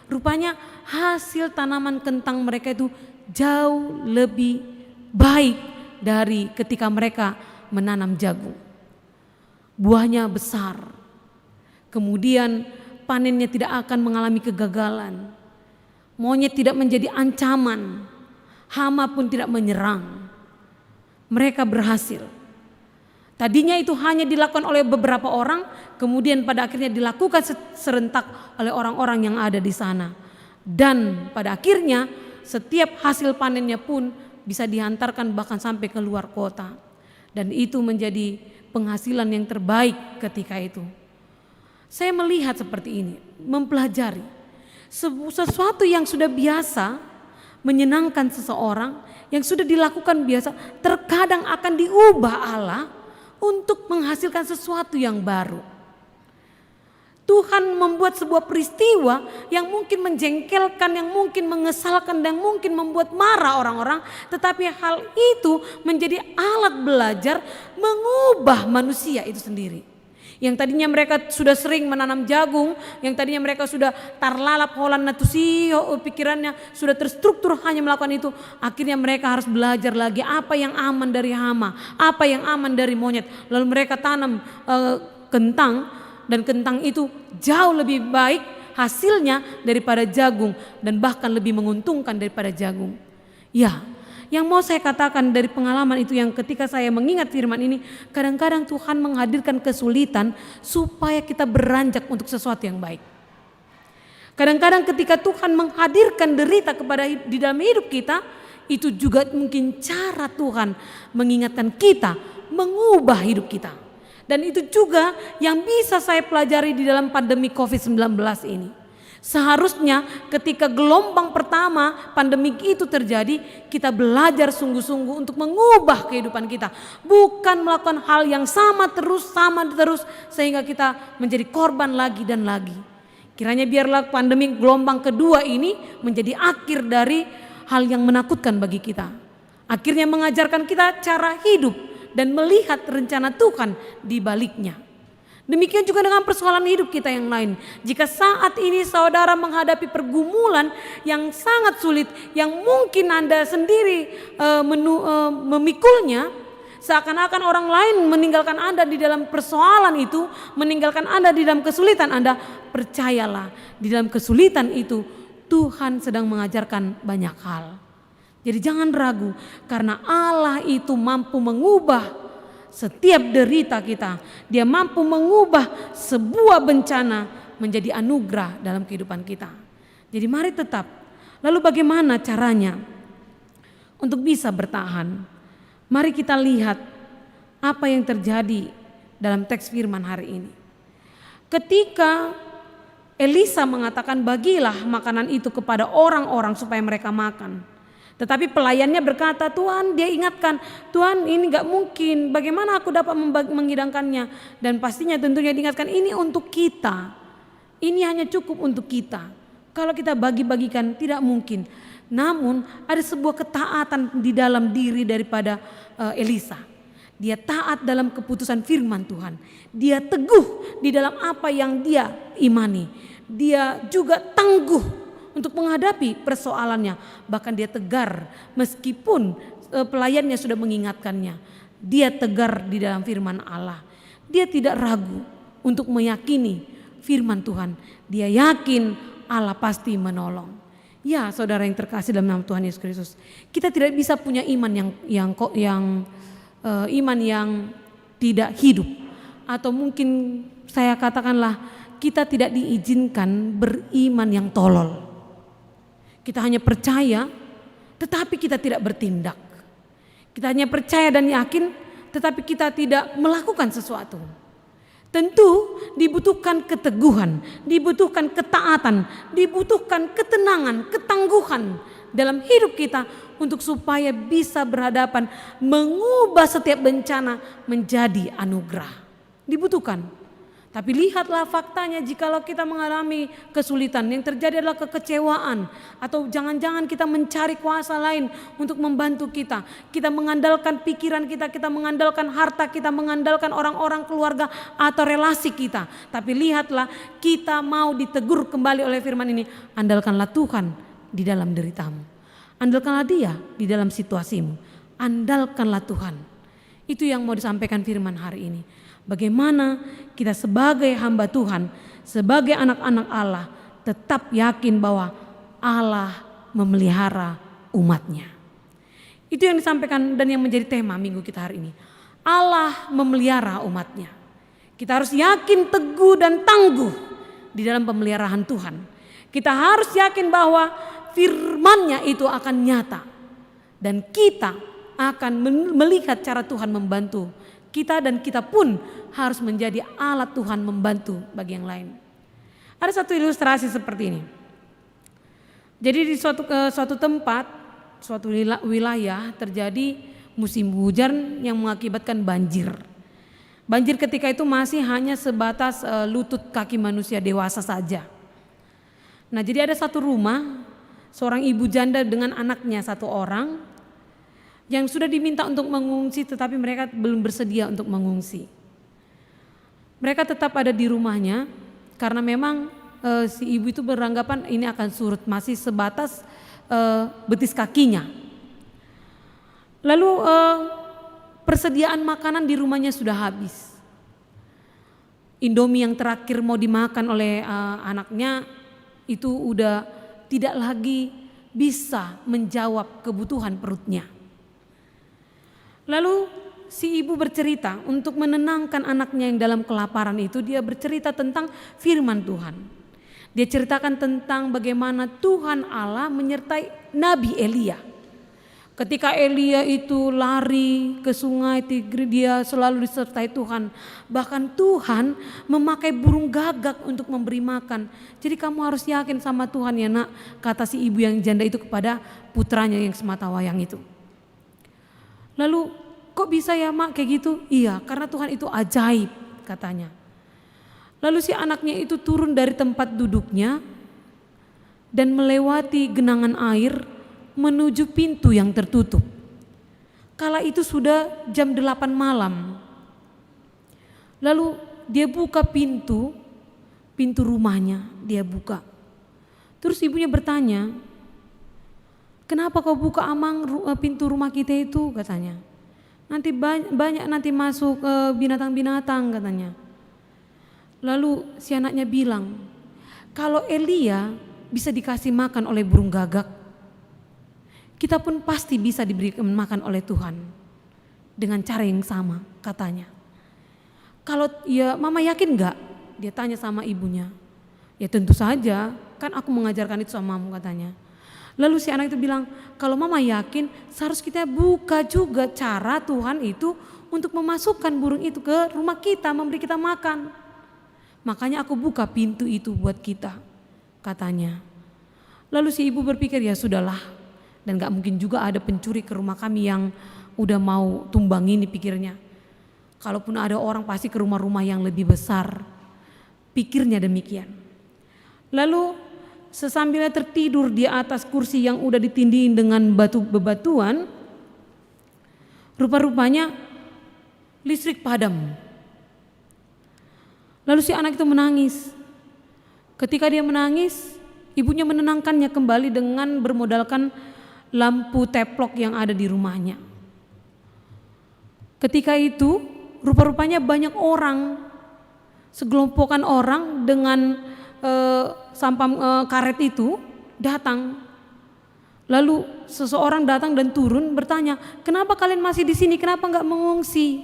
rupanya hasil tanaman kentang mereka itu jauh lebih baik dari ketika mereka menanam jagung. Buahnya besar, kemudian panennya tidak akan mengalami kegagalan. Monyet tidak menjadi ancaman, hama pun tidak menyerang. Mereka berhasil. Tadinya itu hanya dilakukan oleh beberapa orang, kemudian pada akhirnya dilakukan serentak oleh orang-orang yang ada di sana. Dan pada akhirnya setiap hasil panennya pun bisa dihantarkan bahkan sampai ke luar kota. Dan itu menjadi penghasilan yang terbaik ketika itu. Saya melihat seperti ini, mempelajari sesuatu yang sudah biasa menyenangkan seseorang, yang sudah dilakukan biasa, terkadang akan diubah Allah untuk menghasilkan sesuatu yang baru. Tuhan membuat sebuah peristiwa yang mungkin menjengkelkan, yang mungkin mengesalkan, dan mungkin membuat marah orang-orang, tetapi hal itu menjadi alat belajar mengubah manusia itu sendiri. Yang tadinya mereka sudah sering menanam jagung, yang tadinya mereka sudah tarlalap holan natusio, pikirannya sudah terstruktur hanya melakukan itu, akhirnya mereka harus belajar lagi apa yang aman dari hama, apa yang aman dari monyet. Lalu mereka tanam kentang, dan kentang itu jauh lebih baik hasilnya daripada jagung, dan bahkan lebih menguntungkan daripada jagung. Ya, yang mau saya katakan dari pengalaman itu, yang ketika saya mengingat firman ini, kadang-kadang Tuhan menghadirkan kesulitan supaya kita beranjak untuk sesuatu yang baik. Kadang-kadang ketika Tuhan menghadirkan derita di dalam hidup kita, itu juga mungkin cara Tuhan mengingatkan kita, mengubah hidup kita. Dan itu juga yang bisa saya pelajari di dalam pandemi COVID-19 ini. Seharusnya ketika gelombang pertama pandemi itu terjadi, kita belajar sungguh-sungguh untuk mengubah kehidupan kita. Bukan melakukan hal yang sama terus sehingga kita menjadi korban lagi dan lagi. Kiranya biarlah pandemi gelombang kedua ini menjadi akhir dari hal yang menakutkan bagi kita. Akhirnya mengajarkan kita cara hidup dan melihat rencana Tuhan di baliknya. Demikian juga dengan persoalan hidup kita yang lain. Jika saat ini saudara menghadapi pergumulan yang sangat sulit, yang mungkin Anda sendiri memikulnya, seakan-akan orang lain meninggalkan Anda di dalam persoalan itu, meninggalkan Anda di dalam kesulitan Anda, percayalah di dalam kesulitan itu Tuhan sedang mengajarkan banyak hal. Jadi jangan ragu, karena Allah itu mampu mengubah setiap derita kita. Dia mampu mengubah sebuah bencana menjadi anugerah dalam kehidupan kita. Jadi mari tetap. Lalu bagaimana caranya untuk bisa bertahan? Mari kita lihat apa yang terjadi dalam teks firman hari ini. Ketika Elisa mengatakan bagilah makanan itu kepada orang-orang supaya mereka makan. Tetapi pelayannya berkata, Tuhan, dia ingatkan, Tuhan ini gak mungkin, bagaimana aku dapat menghidangkannya. Dan pastinya tentunya diingatkan, ini untuk kita, ini hanya cukup untuk kita. Kalau kita bagi-bagikan tidak mungkin. Namun ada sebuah ketaatan di dalam diri daripada Elisa. Dia taat dalam keputusan firman Tuhan. Dia teguh di dalam apa yang dia imani. Dia juga tangguh untuk menghadapi persoalannya. Bahkan dia tegar meskipun pelayannya sudah mengingatkannya. Dia tegar di dalam firman Allah. Dia tidak ragu untuk meyakini firman Tuhan. Dia yakin Allah pasti menolong. Ya saudara yang terkasih dalam nama Tuhan Yesus Kristus. Kita tidak bisa punya iman iman yang tidak hidup. Atau mungkin saya katakanlah kita tidak diizinkan beriman yang tolol. Kita hanya percaya, tetapi kita tidak bertindak. Kita hanya percaya dan yakin, tetapi kita tidak melakukan sesuatu. Tentu dibutuhkan keteguhan, dibutuhkan ketaatan, dibutuhkan ketenangan, ketangguhan dalam hidup kita untuk supaya bisa berhadapan, mengubah setiap bencana menjadi anugerah. Dibutuhkan. Tapi lihatlah faktanya, jikalau kita mengalami kesulitan, yang terjadi adalah kekecewaan. Atau jangan-jangan kita mencari kuasa lain untuk membantu kita. Kita mengandalkan pikiran kita, kita mengandalkan harta, kita mengandalkan orang-orang keluarga atau relasi kita. Tapi lihatlah, kita mau ditegur kembali oleh firman ini. Andalkanlah Tuhan di dalam deritamu. Andalkanlah Dia di dalam situasimu. Andalkanlah Tuhan. Itu yang mau disampaikan firman hari ini. Bagaimana kita sebagai hamba Tuhan, sebagai anak-anak Allah, tetap yakin bahwa Allah memelihara umatnya. Itu yang disampaikan dan yang menjadi tema minggu kita hari ini. Allah memelihara umatnya. Kita harus yakin, teguh dan tangguh di dalam pemeliharaan Tuhan. Kita harus yakin bahwa firman-Nya itu akan nyata. Dan kita akan melihat cara Tuhan membantu kita, dan kita pun harus menjadi alat Tuhan membantu bagi yang lain. Ada satu ilustrasi seperti ini. Jadi di suatu tempat, suatu wilayah terjadi musim hujan yang mengakibatkan banjir. Banjir ketika itu masih hanya sebatas lutut kaki manusia dewasa saja. Nah, jadi ada satu rumah, seorang ibu janda dengan anaknya satu orang, yang sudah diminta untuk mengungsi tetapi mereka belum bersedia untuk mengungsi. Mereka tetap ada di rumahnya karena memang si ibu itu beranggapan ini akan surut, masih sebatas betis kakinya. Lalu persediaan makanan di rumahnya sudah habis. Indomie yang terakhir mau dimakan oleh anaknya itu udah tidak lagi bisa menjawab kebutuhan perutnya. Lalu si ibu bercerita untuk menenangkan anaknya yang dalam kelaparan itu, dia bercerita tentang firman Tuhan. Dia ceritakan tentang bagaimana Tuhan Allah menyertai Nabi Elia. Ketika Elia itu lari ke sungai Tigris, dia selalu disertai Tuhan. Bahkan Tuhan memakai burung gagak untuk memberi makan. Jadi kamu harus yakin sama Tuhan ya nak, kata si ibu yang janda itu kepada putranya yang sematawayang itu. Lalu kok bisa ya mak kayak gitu? Iya, karena Tuhan itu ajaib katanya. Lalu si anaknya itu turun dari tempat duduknya dan melewati genangan air menuju pintu yang tertutup. Kala itu sudah jam 8 malam. Lalu dia buka pintu rumahnya, dia buka. Terus ibunya bertanya, "Kenapa kau buka Amang pintu rumah kita itu?" katanya. "Nanti banyak nanti masuk binatang-binatang," katanya. Lalu si anaknya bilang, "Kalau Elia bisa dikasih makan oleh burung gagak, kita pun pasti bisa diberikan makan oleh Tuhan dengan cara yang sama," katanya. "Kalau ya mama yakin enggak?" dia tanya sama ibunya. "Ya tentu saja, kan aku mengajarkan itu sama kamu," katanya. Lalu si anak itu bilang, "Kalau mama yakin, seharusnya kita buka juga cara Tuhan itu untuk memasukkan burung itu ke rumah kita, memberi kita makan. Makanya aku buka pintu itu buat kita," katanya. Lalu si ibu berpikir, ya sudahlah, dan gak mungkin juga ada pencuri ke rumah kami yang udah mau tumbang ini, pikirnya. Kalaupun ada orang pasti ke rumah-rumah yang lebih besar, pikirnya demikian. Lalu sesambilnya tertidur di atas kursi yang udah ditindihin dengan bebatuan, rupa-rupanya listrik padam. Lalu si anak itu menangis. Ketika dia menangis, ibunya menenangkannya kembali dengan bermodalkan lampu teplok yang ada di rumahnya. Ketika itu rupa-rupanya banyak orang, segelompokan orang dengan sampah karet itu datang. Lalu seseorang datang dan turun bertanya, "Kenapa kalian masih di sini? Kenapa nggak mengungsi?"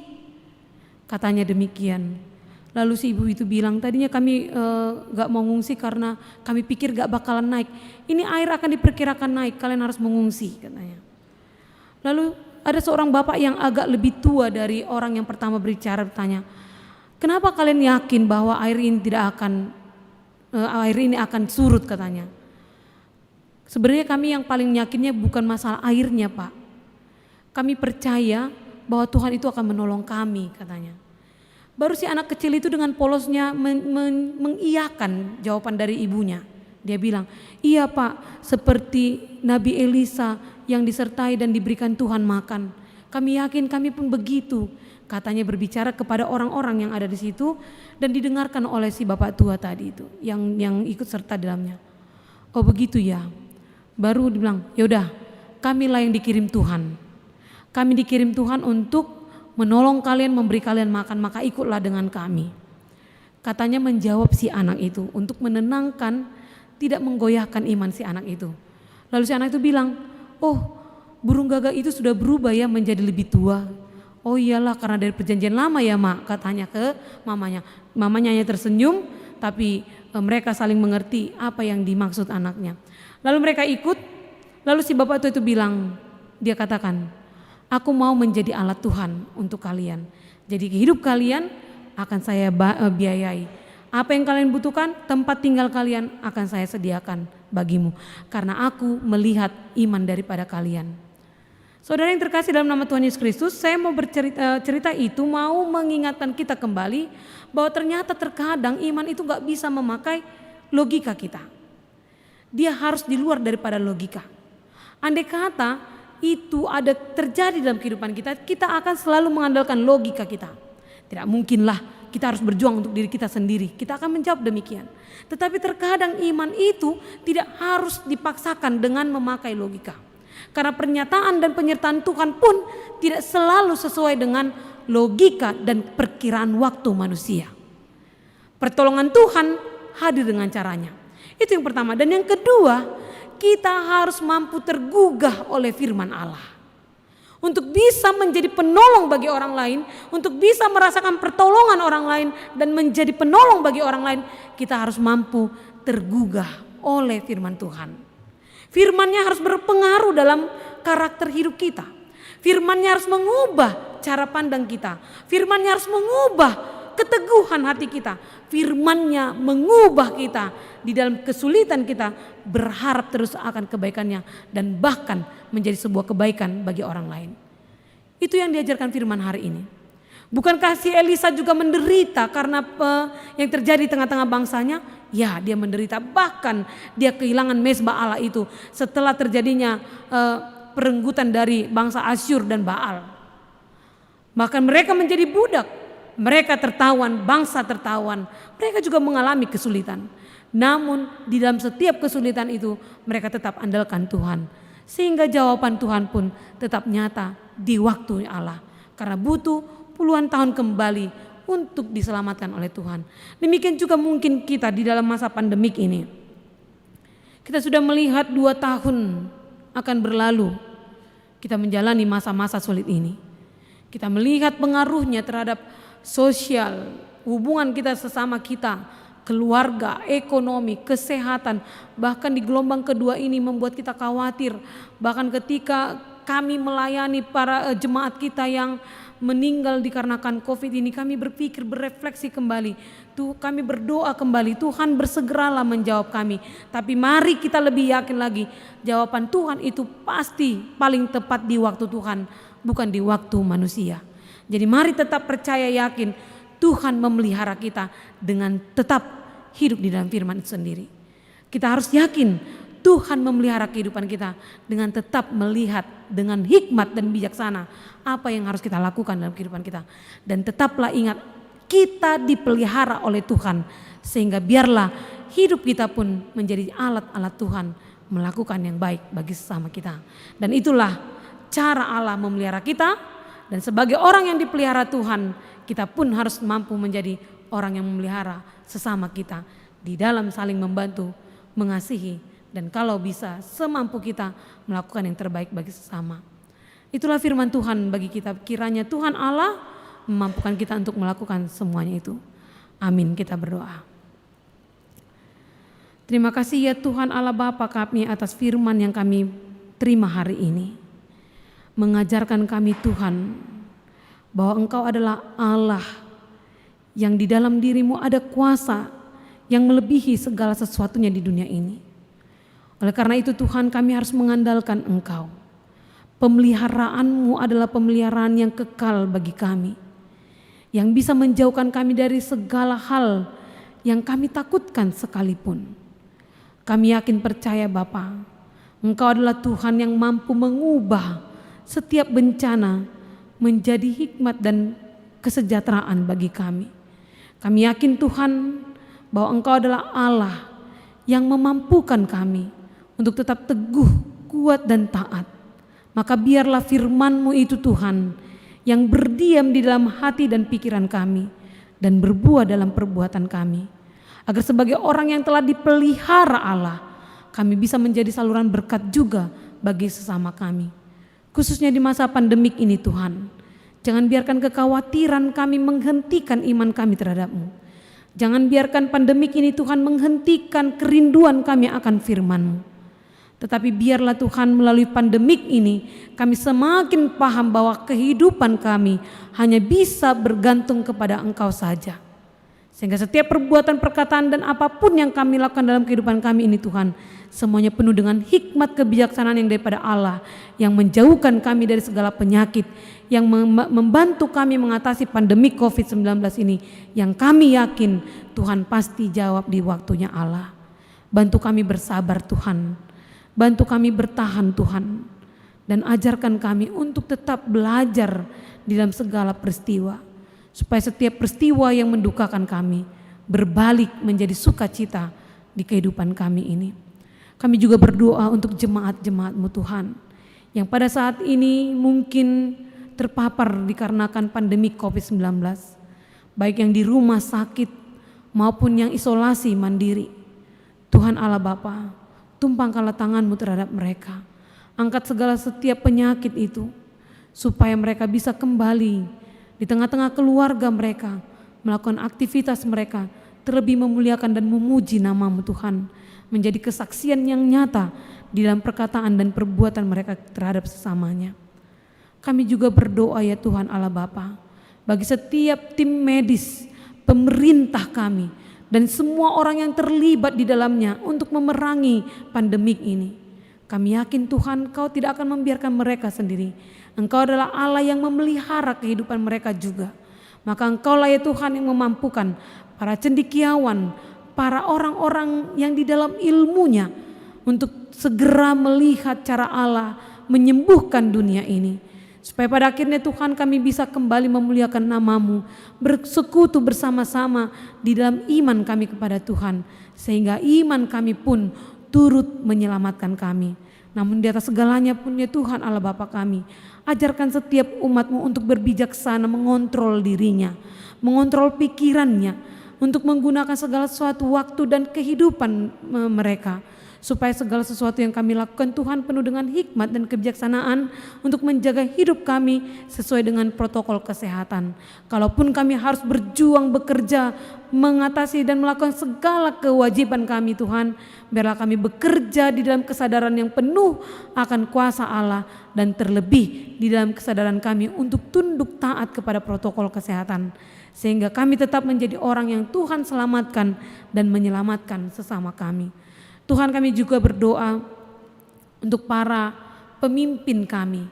Katanya demikian. Lalu si ibu itu bilang, "Tadinya kami gak mau ngungsi karena kami pikir gak bakalan naik. Ini air akan diperkirakan naik, kalian harus mengungsi," katanya. Lalu ada seorang bapak yang agak lebih tua dari orang yang pertama berbicara bertanya, "Kenapa kalian yakin bahwa air ini akan surut?" katanya. "Sebenarnya kami yang paling yakinnya bukan masalah airnya, Pak. Kami percaya bahwa Tuhan itu akan menolong kami," katanya. Baru si anak kecil itu dengan polosnya mengiyakan jawaban dari ibunya. Dia bilang, "Iya Pak, seperti Nabi Elisa yang disertai dan diberikan Tuhan makan. Kami yakin, kami pun begitu," katanya berbicara kepada orang-orang yang ada di situ dan didengarkan oleh si bapak tua tadi itu yang ikut serta dalamnya. "Oh begitu ya." Baru dibilang, "Yaudah, kamilah yang dikirim Tuhan. Kami dikirim Tuhan untuk menolong kalian, memberi kalian makan, maka ikutlah dengan kami," katanya menjawab si anak itu untuk menenangkan, tidak menggoyahkan iman si anak itu. Lalu si anak itu bilang, "Oh, burung gagak itu sudah berubah ya menjadi lebih tua." "Oh iyalah, karena dari perjanjian lama ya mak," katanya ke mamanya. Mamanya hanya tersenyum, tapi mereka saling mengerti apa yang dimaksud anaknya. Lalu mereka ikut. Lalu si bapak itu bilang, dia katakan, "Aku mau menjadi alat Tuhan untuk kalian. Jadi hidup kalian akan saya biayai. Apa yang kalian butuhkan, tempat tinggal kalian akan saya sediakan bagimu. Karena aku melihat iman daripada kalian." Saudara yang terkasih dalam nama Tuhan Yesus Kristus, saya mau cerita itu mau mengingatkan kita kembali bahwa ternyata terkadang iman itu gak bisa memakai logika kita. Dia harus di luar daripada logika. Andai kata itu ada terjadi dalam kehidupan kita, kita akan selalu mengandalkan logika kita. Tidak mungkinlah kita harus berjuang untuk diri kita sendiri. Kita akan menjawab demikian. Tetapi terkadang iman itu tidak harus dipaksakan dengan memakai logika. Karena pernyataan dan penyertaan Tuhan pun tidak selalu sesuai dengan logika dan perkiraan waktu manusia. Pertolongan Tuhan hadir dengan caranya. Itu yang pertama. Dan yang kedua, kita harus mampu tergugah oleh firman Allah. Untuk bisa menjadi penolong bagi orang lain, untuk bisa merasakan pertolongan orang lain dan menjadi penolong bagi orang lain, kita harus mampu tergugah oleh firman Tuhan. Firman-Nya harus berpengaruh dalam karakter hidup kita. Firman-Nya harus mengubah cara pandang kita. Firman-Nya harus mengubah keteguhan hati kita. Firman-Nya mengubah kita di dalam kesulitan kita, berharap terus akan kebaikan-Nya dan bahkan menjadi sebuah kebaikan bagi orang lain. Itu yang diajarkan firman hari ini. Bukankah si Elisa juga menderita karena yang terjadi di tengah-tengah bangsanya? Ya, dia menderita, bahkan dia kehilangan mezbah Allah itu setelah terjadinya perenggutan dari bangsa Asyur dan Baal. Bahkan mereka menjadi budak, mereka tertawan, bangsa tertawan, mereka juga mengalami kesulitan. Namun di dalam setiap kesulitan itu mereka tetap andalkan Tuhan. Sehingga jawaban Tuhan pun tetap nyata di waktu Allah. Karena butuh puluhan tahun kembali untuk diselamatkan oleh Tuhan. Demikian juga mungkin kita di dalam masa pandemik ini. Kita sudah melihat 2 tahun akan berlalu. Kita menjalani masa-masa sulit ini. Kita melihat pengaruhnya terhadap sosial, hubungan kita sesama kita, keluarga, ekonomi, kesehatan. Bahkan di gelombang kedua ini membuat kita khawatir. Bahkan ketika kami melayani para jemaat kita yang meninggal dikarenakan COVID ini, kami berpikir, berefleksi kembali. Kami berdoa kembali, Tuhan bersegeralah menjawab kami. Tapi mari kita lebih yakin lagi, jawaban Tuhan itu pasti paling tepat di waktu Tuhan, bukan di waktu manusia. Jadi mari tetap percaya, yakin Tuhan memelihara kita dengan tetap hidup di dalam firman itu sendiri. Kita harus yakin Tuhan memelihara kehidupan kita dengan tetap melihat dengan hikmat dan bijaksana apa yang harus kita lakukan dalam kehidupan kita. Dan tetaplah ingat, kita dipelihara oleh Tuhan, sehingga biarlah hidup kita pun menjadi alat-alat Tuhan melakukan yang baik bagi sesama kita. Dan itulah cara Allah memelihara kita. Dan sebagai orang yang dipelihara Tuhan, kita pun harus mampu menjadi orang yang memelihara sesama kita di dalam saling membantu, mengasihi, dan kalau bisa semampu kita melakukan yang terbaik bagi sesama. Itulah firman Tuhan bagi kita. Kiranya Tuhan Allah memampukan kita untuk melakukan semuanya itu. Amin. Kita berdoa. Terima kasih ya Tuhan Allah Bapa kami atas firman yang kami terima hari ini. Mengajarkan kami Tuhan bahwa Engkau adalah Allah yang di dalam dirimu ada kuasa yang melebihi segala sesuatunya di dunia ini. Oleh karena itu Tuhan, kami harus mengandalkan Engkau. Pemeliharaanmu adalah pemeliharaan yang kekal bagi kami, yang bisa menjauhkan kami dari segala hal yang kami takutkan sekalipun. Kami yakin percaya Bapa, Engkau adalah Tuhan yang mampu mengubah setiap bencana menjadi hikmat dan kesejahteraan bagi kami. Kami yakin Tuhan bahwa Engkau adalah Allah yang memampukan kami untuk tetap teguh, kuat dan taat. Maka biarlah firman-Mu itu Tuhan yang berdiam di dalam hati dan pikiran kami dan berbuah dalam perbuatan kami. Agar sebagai orang yang telah dipelihara Allah, kami bisa menjadi saluran berkat juga bagi sesama kami. Khususnya di masa pandemik ini Tuhan, jangan biarkan kekhawatiran kami menghentikan iman kami terhadap-Mu. Jangan biarkan pandemik ini Tuhan menghentikan kerinduan kami akan firman-Mu. Tetapi biarlah Tuhan melalui pandemik ini kami semakin paham bahwa kehidupan kami hanya bisa bergantung kepada Engkau saja. Sehingga setiap perbuatan, perkataan dan apapun yang kami lakukan dalam kehidupan kami ini Tuhan, semuanya penuh dengan hikmat kebijaksanaan yang daripada Allah, yang menjauhkan kami dari segala penyakit, yang membantu kami mengatasi pandemi COVID-19 ini, yang kami yakin Tuhan pasti jawab di waktunya Allah. Bantu kami bersabar Tuhan, bantu kami bertahan Tuhan, dan ajarkan kami untuk tetap belajar di dalam segala peristiwa, supaya setiap peristiwa yang mendukakan kami berbalik menjadi sukacita di kehidupan kami ini. Kami juga berdoa untuk jemaat-jemaat-Mu Tuhan, yang pada saat ini mungkin terpapar dikarenakan pandemi COVID-19, baik yang di rumah sakit maupun yang isolasi mandiri. Tuhan Allah Bapa, tumpangkanlah tangan-Mu terhadap mereka. Angkat segala setiap penyakit itu, supaya mereka bisa kembali di tengah-tengah keluarga mereka, melakukan aktivitas mereka terlebih memuliakan dan memuji nama-Mu Tuhan, menjadi kesaksian yang nyata di dalam perkataan dan perbuatan mereka terhadap sesamanya. Kami juga berdoa ya Tuhan Allah Bapa, bagi setiap tim medis, pemerintah kami, dan semua orang yang terlibat di dalamnya untuk memerangi pandemik ini. Kami yakin Tuhan, Kau tidak akan membiarkan mereka sendiri. Engkau adalah Allah yang memelihara kehidupan mereka juga. Maka Engkaulah ya Tuhan yang memampukan para cendekiawan, para orang-orang yang di dalam ilmunya untuk segera melihat cara Allah menyembuhkan dunia ini. Supaya pada akhirnya Tuhan kami bisa kembali memuliakan nama-Mu, bersekutu bersama-sama di dalam iman kami kepada Tuhan. Sehingga iman kami pun turut menyelamatkan kami. Namun di atas segalanya pun ya Tuhan Allah Bapa kami, ajarkan setiap umat-Mu untuk berbijaksana mengontrol dirinya, mengontrol pikirannya, untuk menggunakan segala sesuatu waktu dan kehidupan mereka. Supaya segala sesuatu yang kami lakukan Tuhan penuh dengan hikmat dan kebijaksanaan untuk menjaga hidup kami sesuai dengan protokol kesehatan. Kalaupun kami harus berjuang, bekerja, mengatasi dan melakukan segala kewajiban kami Tuhan, biarlah kami bekerja di dalam kesadaran yang penuh akan kuasa Allah, dan terlebih di dalam kesadaran kami untuk tunduk taat kepada protokol kesehatan. Sehingga kami tetap menjadi orang yang Tuhan selamatkan dan menyelamatkan sesama kami. Tuhan, kami juga berdoa untuk para pemimpin kami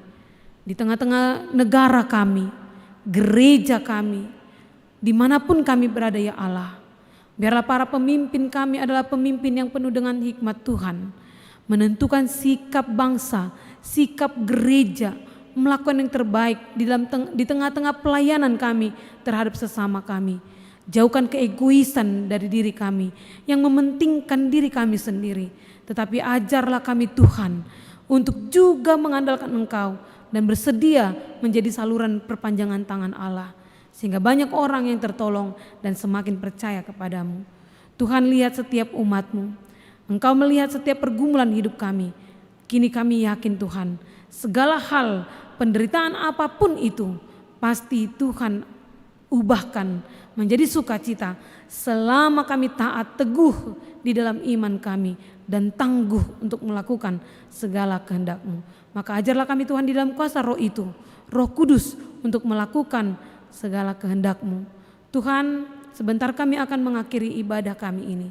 di tengah-tengah negara kami, gereja kami, dimanapun kami berada ya Allah. Biarlah para pemimpin kami adalah pemimpin yang penuh dengan hikmat Tuhan, menentukan sikap bangsa, sikap gereja, melakukan yang terbaik di tengah-tengah pelayanan kami terhadap sesama kami. Jauhkan keegoisan dari diri kami yang mementingkan diri kami sendiri. Tetapi ajarlah kami Tuhan untuk juga mengandalkan Engkau dan bersedia menjadi saluran perpanjangan tangan Allah. Sehingga banyak orang yang tertolong dan semakin percaya kepadamu. Tuhan, lihat setiap umat-Mu. Engkau melihat setiap pergumulan hidup kami. Kini kami yakin Tuhan, segala hal, penderitaan apapun itu, pasti Tuhan ubahkan menjadi sukacita selama kami taat teguh di dalam iman kami dan tangguh untuk melakukan segala kehendak-Mu. Maka ajarlah kami Tuhan di dalam kuasa Roh itu, Roh Kudus, untuk melakukan segala kehendak-Mu. Tuhan, sebentar kami akan mengakhiri ibadah kami ini.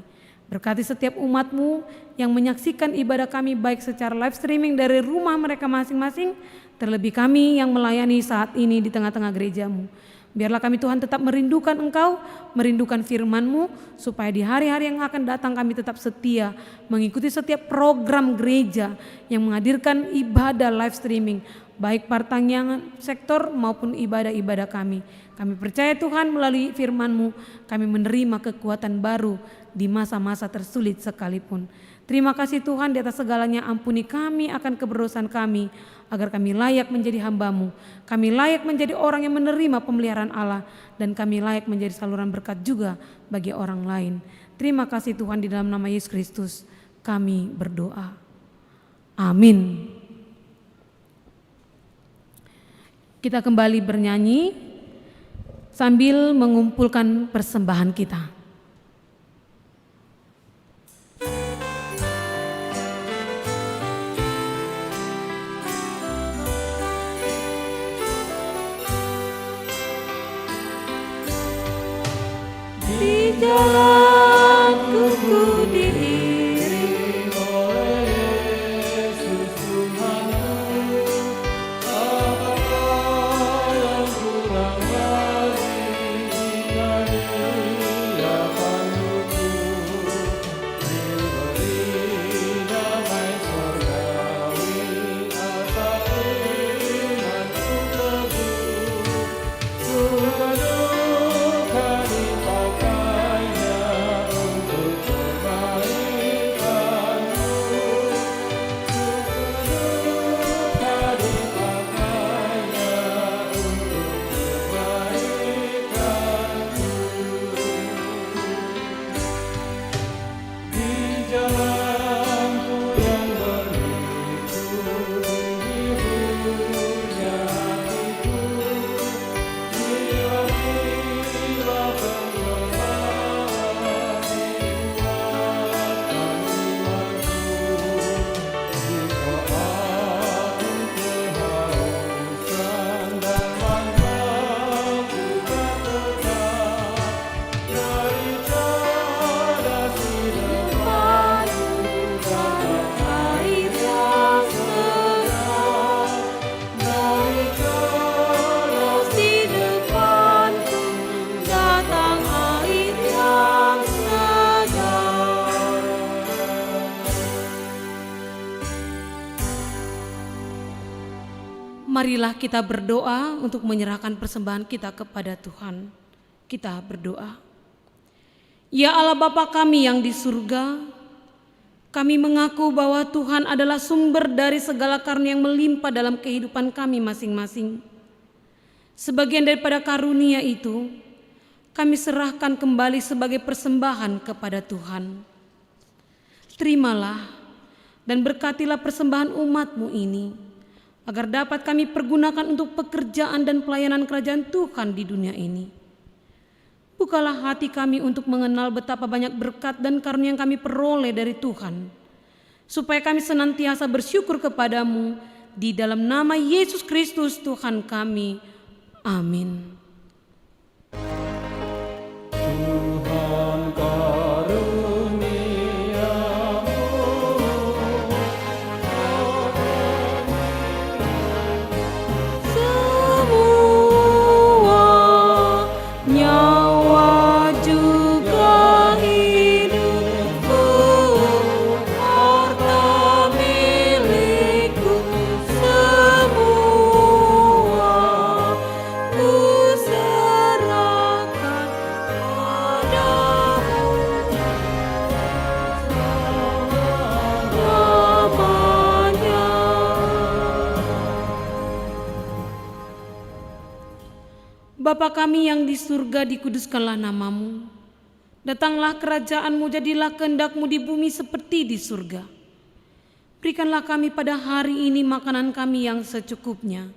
Berkati setiap umat-Mu yang menyaksikan ibadah kami baik secara live streaming dari rumah mereka masing-masing, terlebih kami yang melayani saat ini di tengah-tengah gereja-Mu. Biarlah kami Tuhan tetap merindukan Engkau, merindukan firman-Mu, supaya di hari-hari yang akan datang kami tetap setia mengikuti setiap program gereja yang menghadirkan ibadah live streaming, baik pertanyaan sektor maupun ibadah-ibadah kami. Kami percaya Tuhan, melalui firman-Mu kami menerima kekuatan baru di masa-masa tersulit sekalipun. Terima kasih Tuhan, di atas segalanya ampuni kami akan keberdosan kami, agar kami layak menjadi hamba-Mu. Kami layak menjadi orang yang menerima pemeliharaan Allah, dan kami layak menjadi saluran berkat juga bagi orang lain. Terima kasih Tuhan, di dalam nama Yesus Kristus kami berdoa. Amin. Kita kembali bernyanyi sambil mengumpulkan persembahan kita. Di jalanku ku diiring oleh Yesus Tuhanku, apakah yang kurang lagi jika Dia akan dukung, diberi damai surgawi, asal imanku teguh, suka duka dipakainya untuk kebaikanmu, suka duka dipakainya untuk kebaikanmu. Marilah kita berdoa untuk menyerahkan persembahan kita kepada Tuhan. Kita berdoa. Ya Allah Bapa kami yang di surga, kami mengaku bahwa Tuhan adalah sumber dari segala karunia yang melimpah dalam kehidupan kami masing-masing. Sebagian daripada karunia itu, kami serahkan kembali sebagai persembahan kepada Tuhan. Terimalah dan berkatilah persembahan umat-Mu ini, agar dapat kami pergunakan untuk pekerjaan dan pelayanan kerajaan Tuhan di dunia ini. Bukalah hati kami untuk mengenal betapa banyak berkat dan karunia yang kami peroleh dari Tuhan, supaya kami senantiasa bersyukur kepadamu di dalam nama Yesus Kristus Tuhan kami. Amin. Tuhan karuniamu Semua nyawa juga hidupku, harta milikku, semua ku serahkan padamu. Selamanya. Bapa kami yang di surga, dikuduskanlah namamu. Datanglah kerajaanmu, jadilah kehendak-mu di bumi seperti di surga. Berikanlah kami pada hari ini makanan kami yang secukupnya.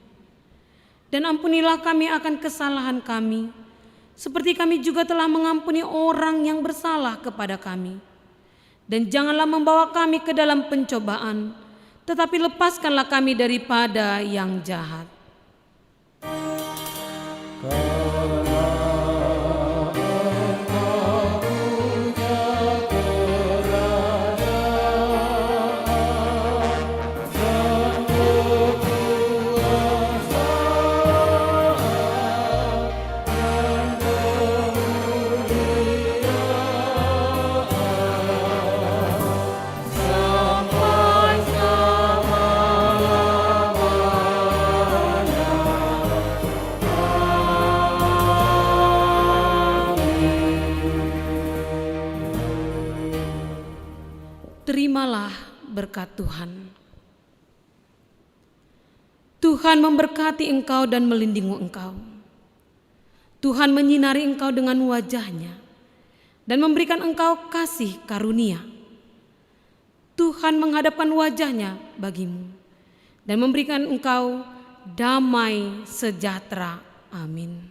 Dan ampunilah kami akan kesalahan kami, seperti kami juga telah mengampuni orang yang bersalah kepada kami. Dan janganlah membawa kami ke dalam pencobaan, tetapi lepaskanlah kami daripada yang jahat. Terimalah berkat Tuhan. Tuhan memberkati engkau dan melindungi engkau. Tuhan menyinari engkau dengan wajah-Nya dan memberikan engkau kasih karunia. Tuhan menghadapkan wajah-Nya bagimu dan memberikan engkau damai sejahtera. Amin.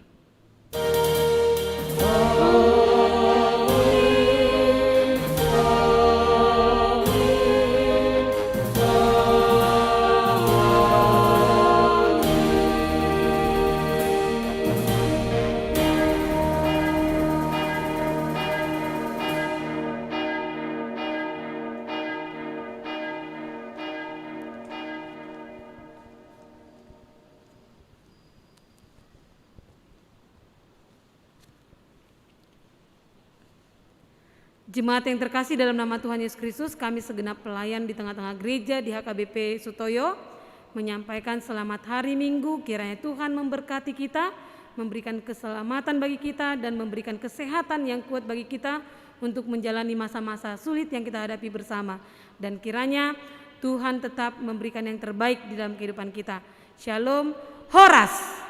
Jemaat yang terkasih dalam nama Tuhan Yesus Kristus, kami segenap pelayan di tengah-tengah gereja di HKBP Sutoyo menyampaikan selamat hari Minggu. Kiranya Tuhan memberkati kita, memberikan keselamatan bagi kita dan memberikan kesehatan yang kuat bagi kita untuk menjalani masa-masa sulit yang kita hadapi bersama. Dan kiranya Tuhan tetap memberikan yang terbaik di dalam kehidupan kita. Shalom, Horas.